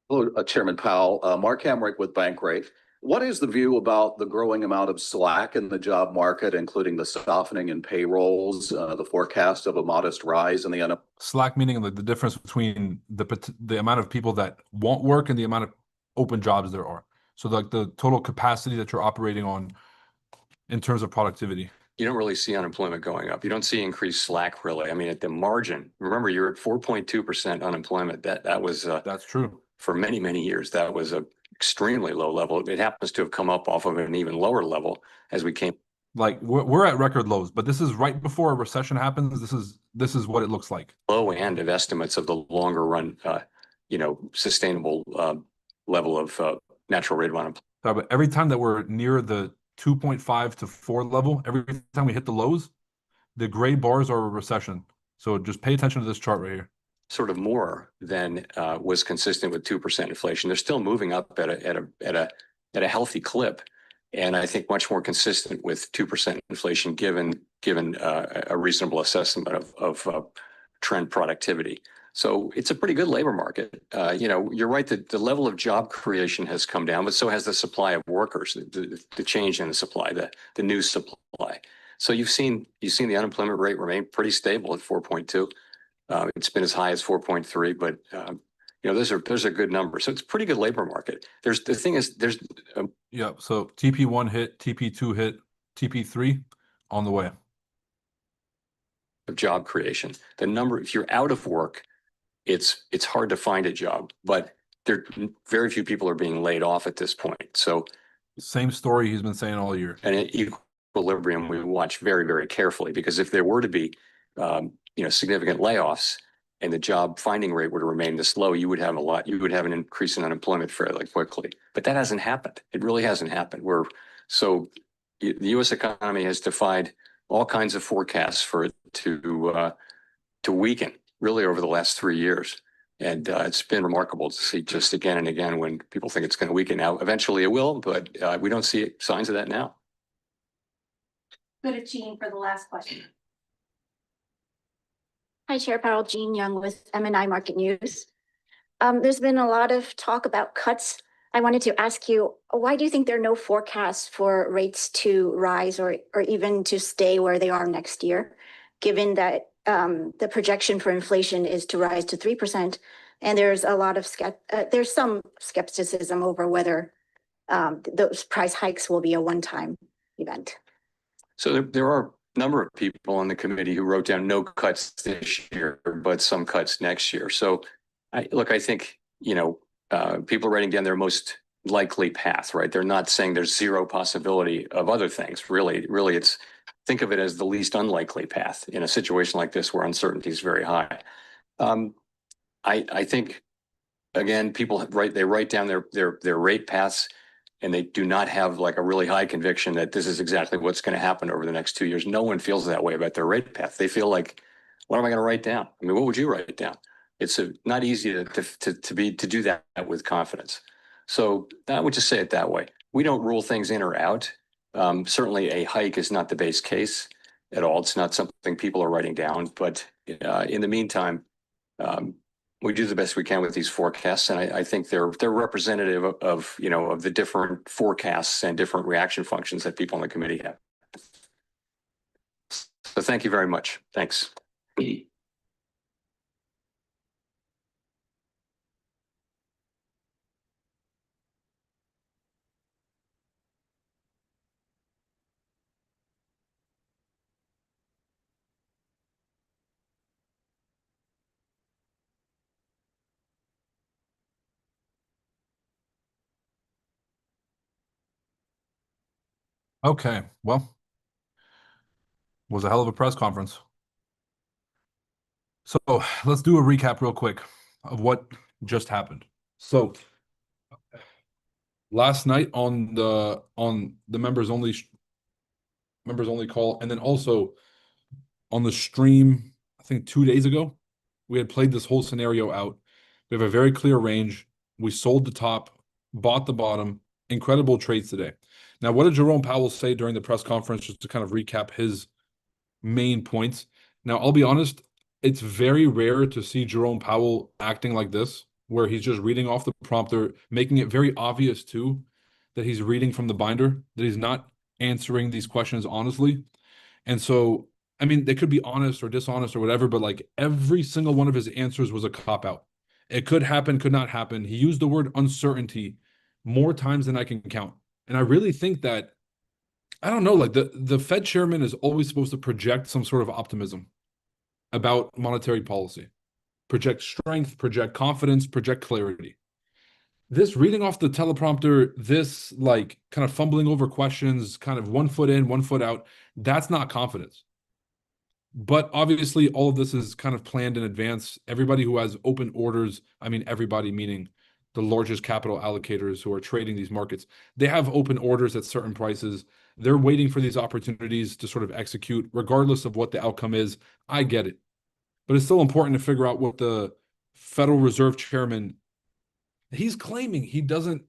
Hello, Chairman Powell. Mark Hamrick with Bankrate. What is the view about the growing amount of slack in the job market, including the softening in payrolls, the forecast of a modest rise in the unemployment? Slack meaning the difference between the amount of people that won't work and the amount of open jobs there are. So the total capacity that you're operating on in terms of productivity. You don't really see unemployment going up. You don't see increased slack really. I mean, at the margin, remember you're at 4.2% unemployment. That was that's true. For many years. That was extremely low level. It happens to have come up off of an even lower level as we came. Like we're at record lows, but this is right before a recession happens. This is what it looks like. Low end of estimates of the longer run, sustainable level of natural rate of unemployment. But every time that we're near the 2.5 to 4 level, every time we hit the lows, the gray bars are a recession. So just pay attention to this chart right here. Sort of more than was consistent with 2% inflation. They're still moving up at a healthy clip, and I think much more consistent with 2% inflation given a reasonable assessment of trend productivity. So it's a pretty good labor market. You're right that the level of job creation has come down, but so has the supply of workers, the change in the supply, the new supply. So you've seen the unemployment rate remain pretty stable at 4.2. It's been as high as 4.3, but those are good numbers. So it's a pretty good labor market. So TP1 hit, TP2 hit, TP3 on the way. Of job creation. The number, if you're out of work, it's hard to find a job, but very few people are being laid off at this point. So same story he's been saying all year. And at equilibrium, we watch very, very carefully, because if there were to be significant layoffs and the job finding rate were to remain this low, you would have an increase in unemployment fairly quickly. But that hasn't happened. It really hasn't happened. The U.S. economy has defied all kinds of forecasts for it to weaken really over the last 3 years. And it's been remarkable to see just again and again when people think it's going to weaken. Now, eventually it will, but we don't see signs of that now. Go to Jean for the last question. Hi, Chair Powell, Jean Young with MNI Market News. There's been a lot of talk about cuts. I wanted to ask you, why do you think there are no forecasts for rates to rise or even to stay where they are next year, given that the projection for inflation is to rise to 3%, and there's a lot of there's some skepticism over whether those price hikes will be a one-time event? So there are a number of people on the committee who wrote down no cuts this year, but some cuts next year. So I think, people are writing down their most likely path, right? They're not saying there's zero possibility of other things. Really, think of it as the least unlikely path in a situation like this where uncertainty is very high. I think, again, people write down their rate paths, and they do not have like a really high conviction that this is exactly what's going to happen over the next 2 years. No one feels that way about their rate path. They feel like, what am I going to write down? I mean, what would you write down? It's not easy to do that with confidence. So I would just say it that way. We don't rule things in or out. Certainly a hike is not the base case at all. It's not something people are writing down, but in the meantime, we do the best we can with these forecasts, and I think they're representative of the different forecasts and different reaction functions that people on the committee have. So thank you very much. Thanks. Okay, well, was a hell of a press conference. So let's do a recap real quick of what just happened. So last night on the members only call, and then also on the stream, I think 2 days ago, we had played this whole scenario out. We have a very clear range. We sold the top, bought the bottom. Incredible trades today. Now, what did Jerome Powell say during the press conference, just to kind of recap his main points? Now, I'll be honest, it's very rare to see Jerome Powell acting like this, where he's just reading off the prompter, making it very obvious, too, that he's reading from the binder, that he's not answering these questions honestly. And so, I mean, they could be honest or dishonest or whatever, but like every single one of his answers was a cop-out. It could happen, could not happen. He used the word uncertainty more times than I can count. And I really think that, I don't know, like the Fed chairman is always supposed to project some sort of optimism about monetary policy, project strength, project confidence, project clarity. this reading off the teleprompter, this like kind of fumbling over questions, kind of 1 foot in, 1 foot out, that's not confidence. But obviously, all of this is kind of planned in advance. Everybody who has open orders, I mean, everybody meaning the largest capital allocators who are trading these markets, they have open orders at certain prices. They're waiting for these opportunities to sort of execute, regardless of what the outcome is. I get it. But it's still important to figure out what the Federal Reserve Chairman, he's claiming he doesn't,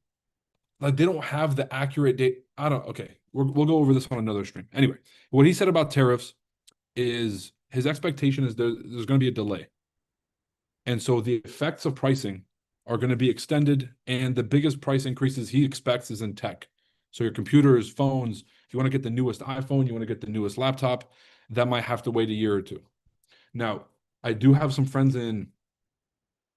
like, they don't have the accurate date. Okay, we'll go over this on another stream. Anyway, what he said about tariffs is his expectation is there's going to be a delay. And so the effects of pricing are going to be extended, and the biggest price increases he expects is in tech. So your computers, phones, if you want to get the newest iPhone, you want to get the newest laptop, that might have to wait a year or two. Now, I do have some friends in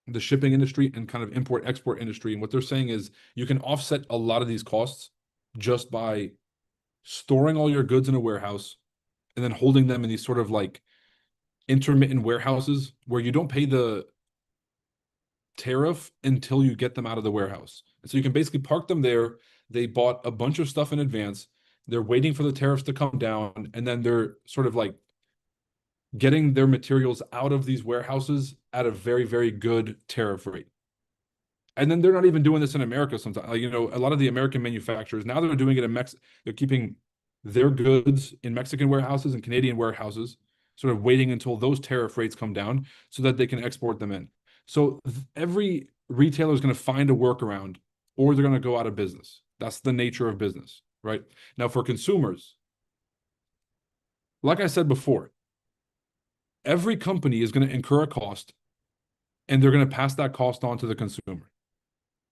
the shipping industry and kind of import-export industry, and what they're saying is you can offset a lot of these costs just by storing all your goods in a warehouse and then holding them in these sort of like intermittent warehouses where you don't pay the tariff until you get them out of the warehouse. And so you can basically park them there. They bought a bunch of stuff in advance. They're waiting for the tariffs to come down, and then they're sort of like getting their materials out of these warehouses at a very, very good tariff rate. And then they're not even doing this in America sometimes. Like, you know, a lot of the American manufacturers, now they're doing it in Mexico. They're keeping their goods in Mexican warehouses and Canadian warehouses, sort of waiting until those tariff rates come down so that they can export them in. So every retailer is going to find a workaround, or they're going to go out of business. That's the nature of business, right? Now, for consumers, like I said before, every company is going to incur a cost, and they're going to pass that cost on to the consumer.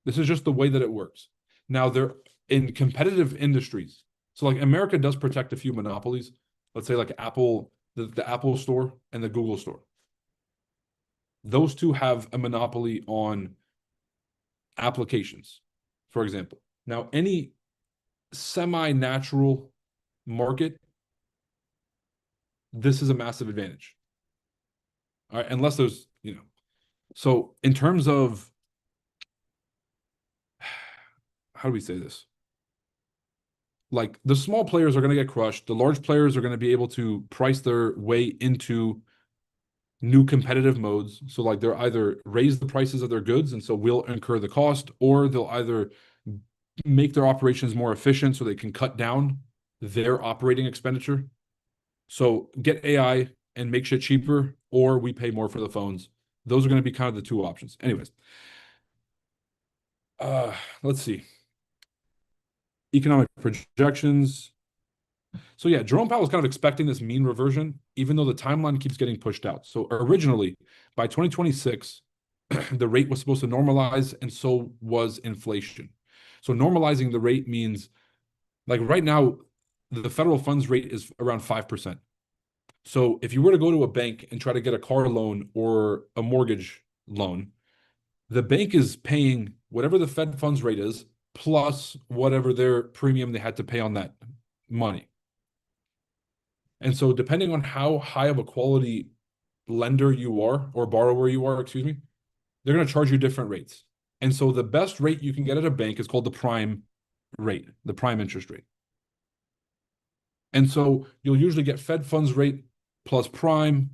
This is just the way that it works. Now, they're in competitive industries. So like America does protect a few monopolies. Let's say like Apple, the Apple store and the Google store. Those two have a monopoly on applications, for example. Now, any semi-natural market, this is a massive advantage. All right, unless there's, you know. So in terms of, how do we say this? Like the small players are going to get crushed. The large players are going to be able to price their way into new competitive modes. So like they'll either raise the prices of their goods, and so we'll incur the cost, or they'll either make their operations more efficient so they can cut down their operating expenditure. So get AI and make shit cheaper, or we pay more for the phones. Those are going to be kind of the two options. Anyways, let's see. Economic projections. So yeah, Jerome Powell was kind of expecting this mean reversion, even though the timeline keeps getting pushed out. So originally, by 2026, the rate was supposed to normalize, and so was inflation. So normalizing the rate means, like right now, the federal funds rate is around 5%. So if you were to go to a bank and try to get a car loan or a mortgage loan, the bank is paying whatever the Fed funds rate is, plus whatever their premium they had to pay on that money. And so depending on how high of a quality lender you are, or borrower you are, excuse me, they're going to charge you different rates. And so the best rate you can get at a bank is called the prime rate, the prime interest rate. And so you'll usually get Fed funds rate plus prime,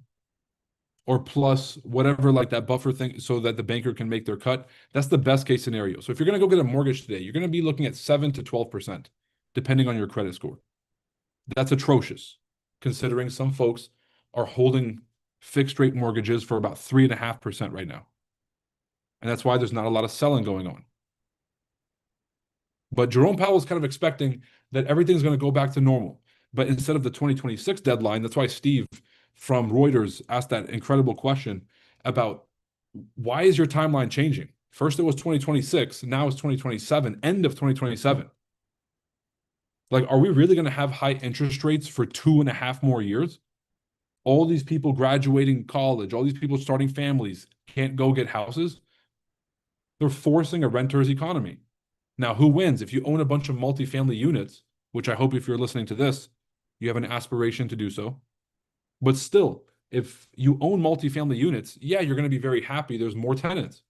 or plus whatever, like that buffer thing, so that the banker can make their cut. That's the best case scenario. So if you're going to go get a mortgage today, you're going to be looking at 7 to 12%, depending on your credit score. That's atrocious, considering some folks are holding fixed rate mortgages for about 3.5% right now. And that's why there's not a lot of selling going on. But Jerome Powell is kind of expecting that everything's going to go back to normal. But instead of the 2026 deadline, that's why Steve from Reuters asked that incredible question about why is your timeline changing? First it was 2026, now it's 2027, end of 2027. Like, are we really going to have high interest rates for 2.5 more years? All these people graduating college, all these people starting families can't go get houses. They're forcing a renter's economy. Now, who wins? If you own a bunch of multifamily units, which I hope if you're listening to this, you have an aspiration to do so. But still, if you own multifamily units, yeah, you're going to be very happy. There's more tenants.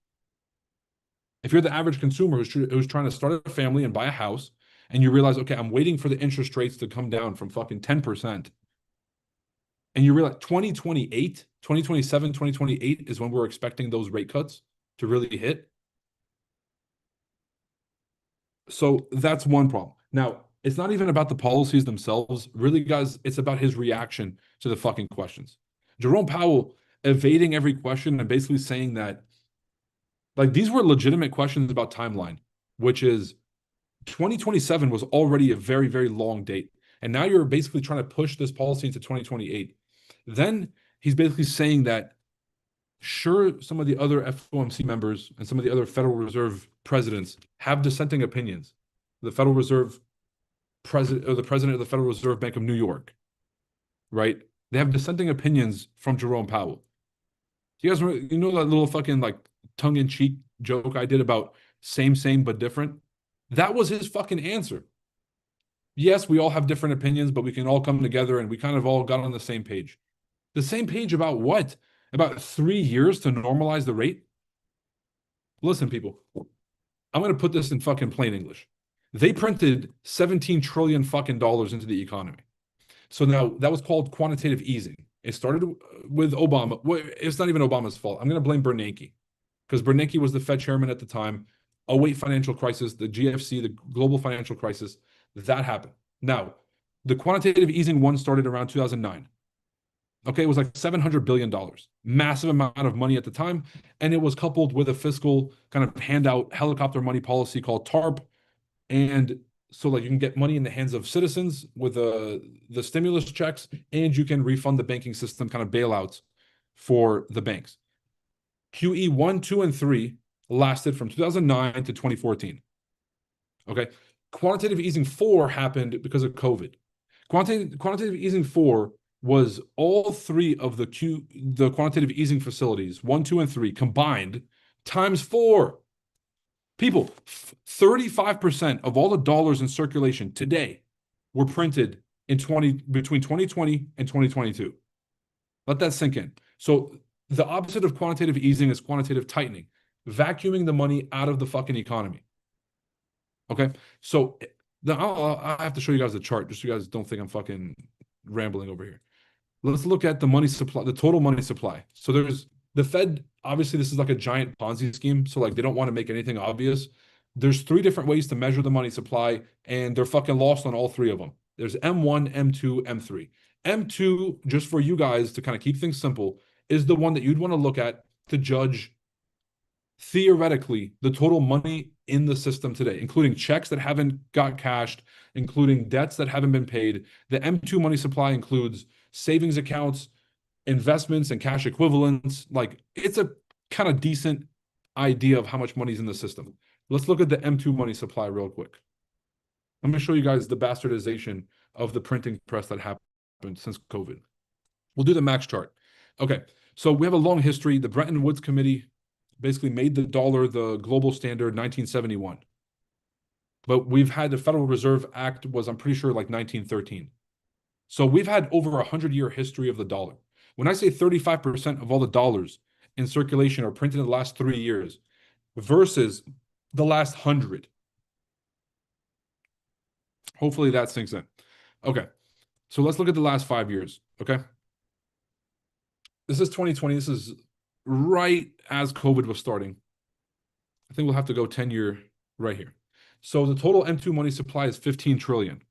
If you're the average consumer who's trying to start a family and buy a house, and you realize, okay, I'm waiting for the interest rates to come down from fucking 10%, and you realize 2028, 2027, 2028 is when we're expecting those rate cuts to really hit. So that's one problem. Now, it's not even about the policies themselves. Really, guys, it's about his reaction to the fucking questions. Jerome Powell evading every question and basically saying that, like, these were legitimate questions about timeline, which is 2027 was already a very, very long date. And now you're basically trying to push this policy into 2028. Then he's basically saying that, sure, some of the other FOMC members and some of the other Federal Reserve presidents have dissenting opinions. The Federal Reserve president, or the president of the Federal Reserve Bank of New York, right? They have dissenting opinions from Jerome Powell. You guys, you know that little fucking like tongue-in-cheek joke I did about same but different? That was his fucking answer. Yes, we all have different opinions, but we can all come together and we kind of all got on the same page. The same page about what? About 3 years to normalize the rate? Listen, people, I'm going to put this in fucking plain English. They printed 17 trillion fucking dollars into the economy. So now that was called quantitative easing. It started with Obama. Well, it's not even Obama's fault. I'm going to blame Bernanke, because Bernanke was the Fed chairman at the time. 08 financial crisis, the GFC, the global financial crisis, that happened. Now, the quantitative easing one started around 2009. Okay, it was like $700 billion, massive amount of money at the time. And it was coupled with a fiscal kind of handout helicopter money policy called TARP. And so like you can get money in the hands of citizens with the stimulus checks, and you can refund the banking system kind of bailouts for the banks. QE 1, 2, and 3 lasted from 2009 to 2014. Okay, quantitative easing 4 happened because of COVID. Quantitative easing 4 was all three of the quantitative easing facilities, 1, 2, and 3 combined times 4. People, 35% of all the dollars in circulation today were printed in between 2020 and 2022. Let that sink in. So the opposite of quantitative easing is quantitative tightening, vacuuming the money out of the fucking economy. Okay, so I have to show you guys the chart just so you guys don't think I'm fucking rambling over here. Let's look at the money supply, the total money supply. So there's the Fed, obviously this is like a giant Ponzi scheme. So like they don't want to make anything obvious. There's 3 different ways to measure the money supply, and they're fucking lost on all 3 of them. There's M1, M2, M3. M2, just for you guys to kind of keep things simple, is the one that you'd want to look at to judge theoretically the total money in the system today, including checks that haven't got cashed, including debts that haven't been paid. The M2 money supply includes savings accounts, investments, and cash equivalents. Like, it's a kind of decent idea of how much money's in the system. Let's look at the M2 money supply real quick. I'm going to show you guys the bastardization of the printing press that happened since COVID. We'll do the max chart. Okay, so we have a long history. The Bretton Woods Committee basically made the dollar the global standard 1971. But we've had the Federal Reserve Act was, I'm pretty sure, like 1913. So we've had over a 100-year history of the dollar. When I say 35% of all the dollars in circulation are printed in the last 3 years versus the last 100. Hopefully that sinks in. Okay, so let's look at the last 5 years, okay? This is 2020. This is right as COVID was starting. I think we'll have to go 10-year right here. So the total M2 money supply is 15 trillion.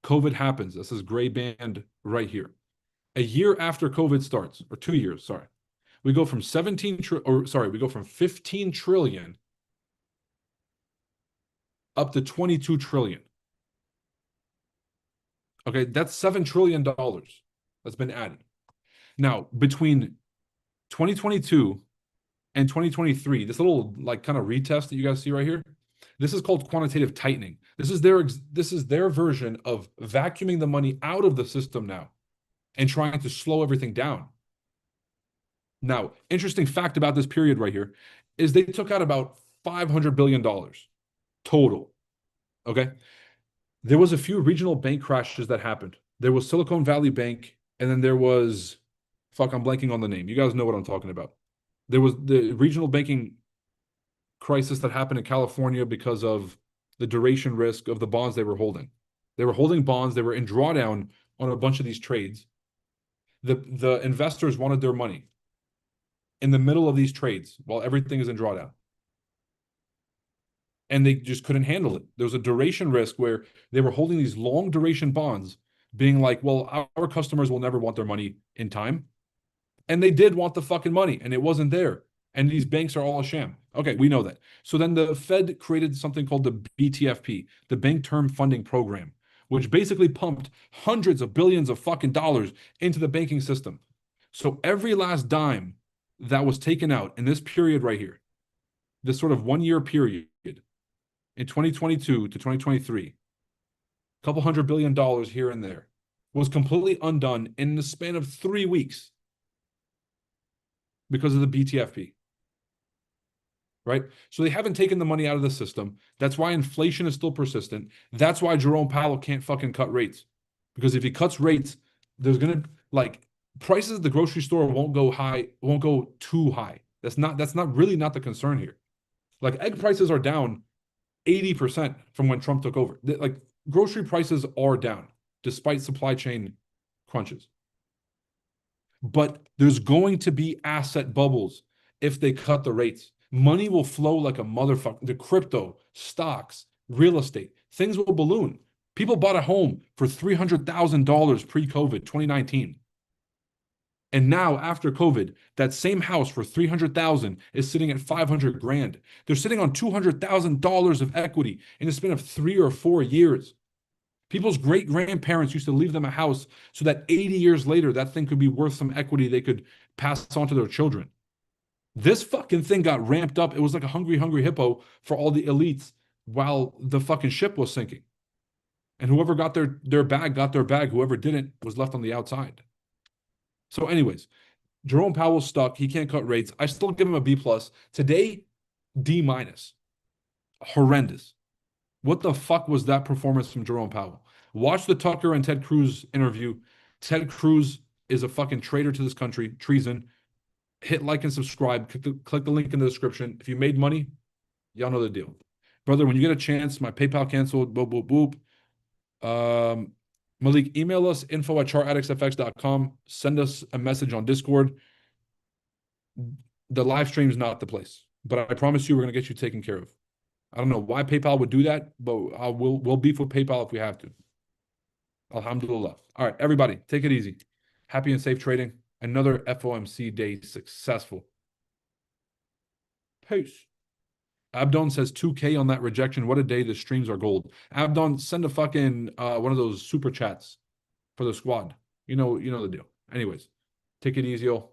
COVID happens. This is gray band right here. A year after COVID starts, or 2 years, sorry, we go from 15 trillion up to 22 trillion. Okay, that's $7 trillion that's been added. Now, between 2022 and 2023, this little like kind of retest that you guys see right here, this is called quantitative tightening. This is their version of vacuuming the money out of the system now and trying to slow everything down. Now, interesting fact about this period right here is they took out about $500 billion total, okay? There was a few regional bank crashes that happened. There was Silicon Valley Bank, and then there was, fuck, I'm blanking on the name. You guys know what I'm talking about. There was the regional banking crisis that happened in California because of the duration risk of the bonds they were holding. They were holding bonds, they were in drawdown on a bunch of these trades. The investors wanted their money in the middle of these trades while everything is in drawdown. And they just couldn't handle it. There was a duration risk where they were holding these long duration bonds, being like, well, our customers will never want their money in time. And they did want the fucking money, and it wasn't there. And these banks are all a sham. Okay, we know that. So then the Fed created something called the BTFP, the Bank Term Funding Program, which basically pumped hundreds of billions of fucking dollars into the banking system. So every last dime that was taken out in this period right here, this sort of 1 year period in 2022 to 2023, a couple $100 billion here and there, was completely undone in the span of 3 weeks because of the BTFP. Right? So they haven't taken the money out of the system. That's why inflation is still persistent. That's why Jerome Powell can't fucking cut rates. Because if he cuts rates, there's gonna, like, prices at the grocery store won't go high, won't go too high. That's not really not the concern here. Like, egg prices are down 80% from when Trump took over. Like, grocery prices are down despite supply chain crunches. But there's going to be asset bubbles if they cut the rates. Money will flow like a motherfucker. The crypto, stocks, real estate, things will balloon. People bought a home for $300,000 pre-COVID, 2019. And now, after COVID, that same house for $300,000 is sitting at $500 grand. They're sitting on $200,000 of equity in a span of 3 or 4 years. People's great-grandparents used to leave them a house so that 80 years later, that thing could be worth some equity they could pass on to their children. This fucking thing got ramped up. It was like a hungry hippo for all the elites while the fucking ship was sinking. And whoever got their bag got their bag. Whoever didn't was left on the outside. So anyways, Jerome Powell's stuck. He can't cut rates. I still give him a B+. Today, D-. Horrendous. What the fuck was that performance from Jerome Powell? Watch the Tucker and Ted Cruz interview. Ted Cruz is a fucking traitor to this country. Treason. Hit like and subscribe. Click the link in the description. If you made money, y'all know the deal. Brother, when you get a chance, my PayPal canceled. Boop, boop, boop. Malik, email us info@chartaddictsfx.com. Send us a message on Discord. The live stream is not the place, but I promise you we're going to get you taken care of. I don't know why PayPal would do that, but we'll beef with PayPal if we have to. Alhamdulillah. All right, everybody, take it easy. Happy and safe trading. Another FOMC day successful. Peace. Abdon says 2K on that rejection. What a day. The streams are gold. Abdon, send a fucking one of those super chats for the squad. You know the deal. Anyways, take it easy, y'all.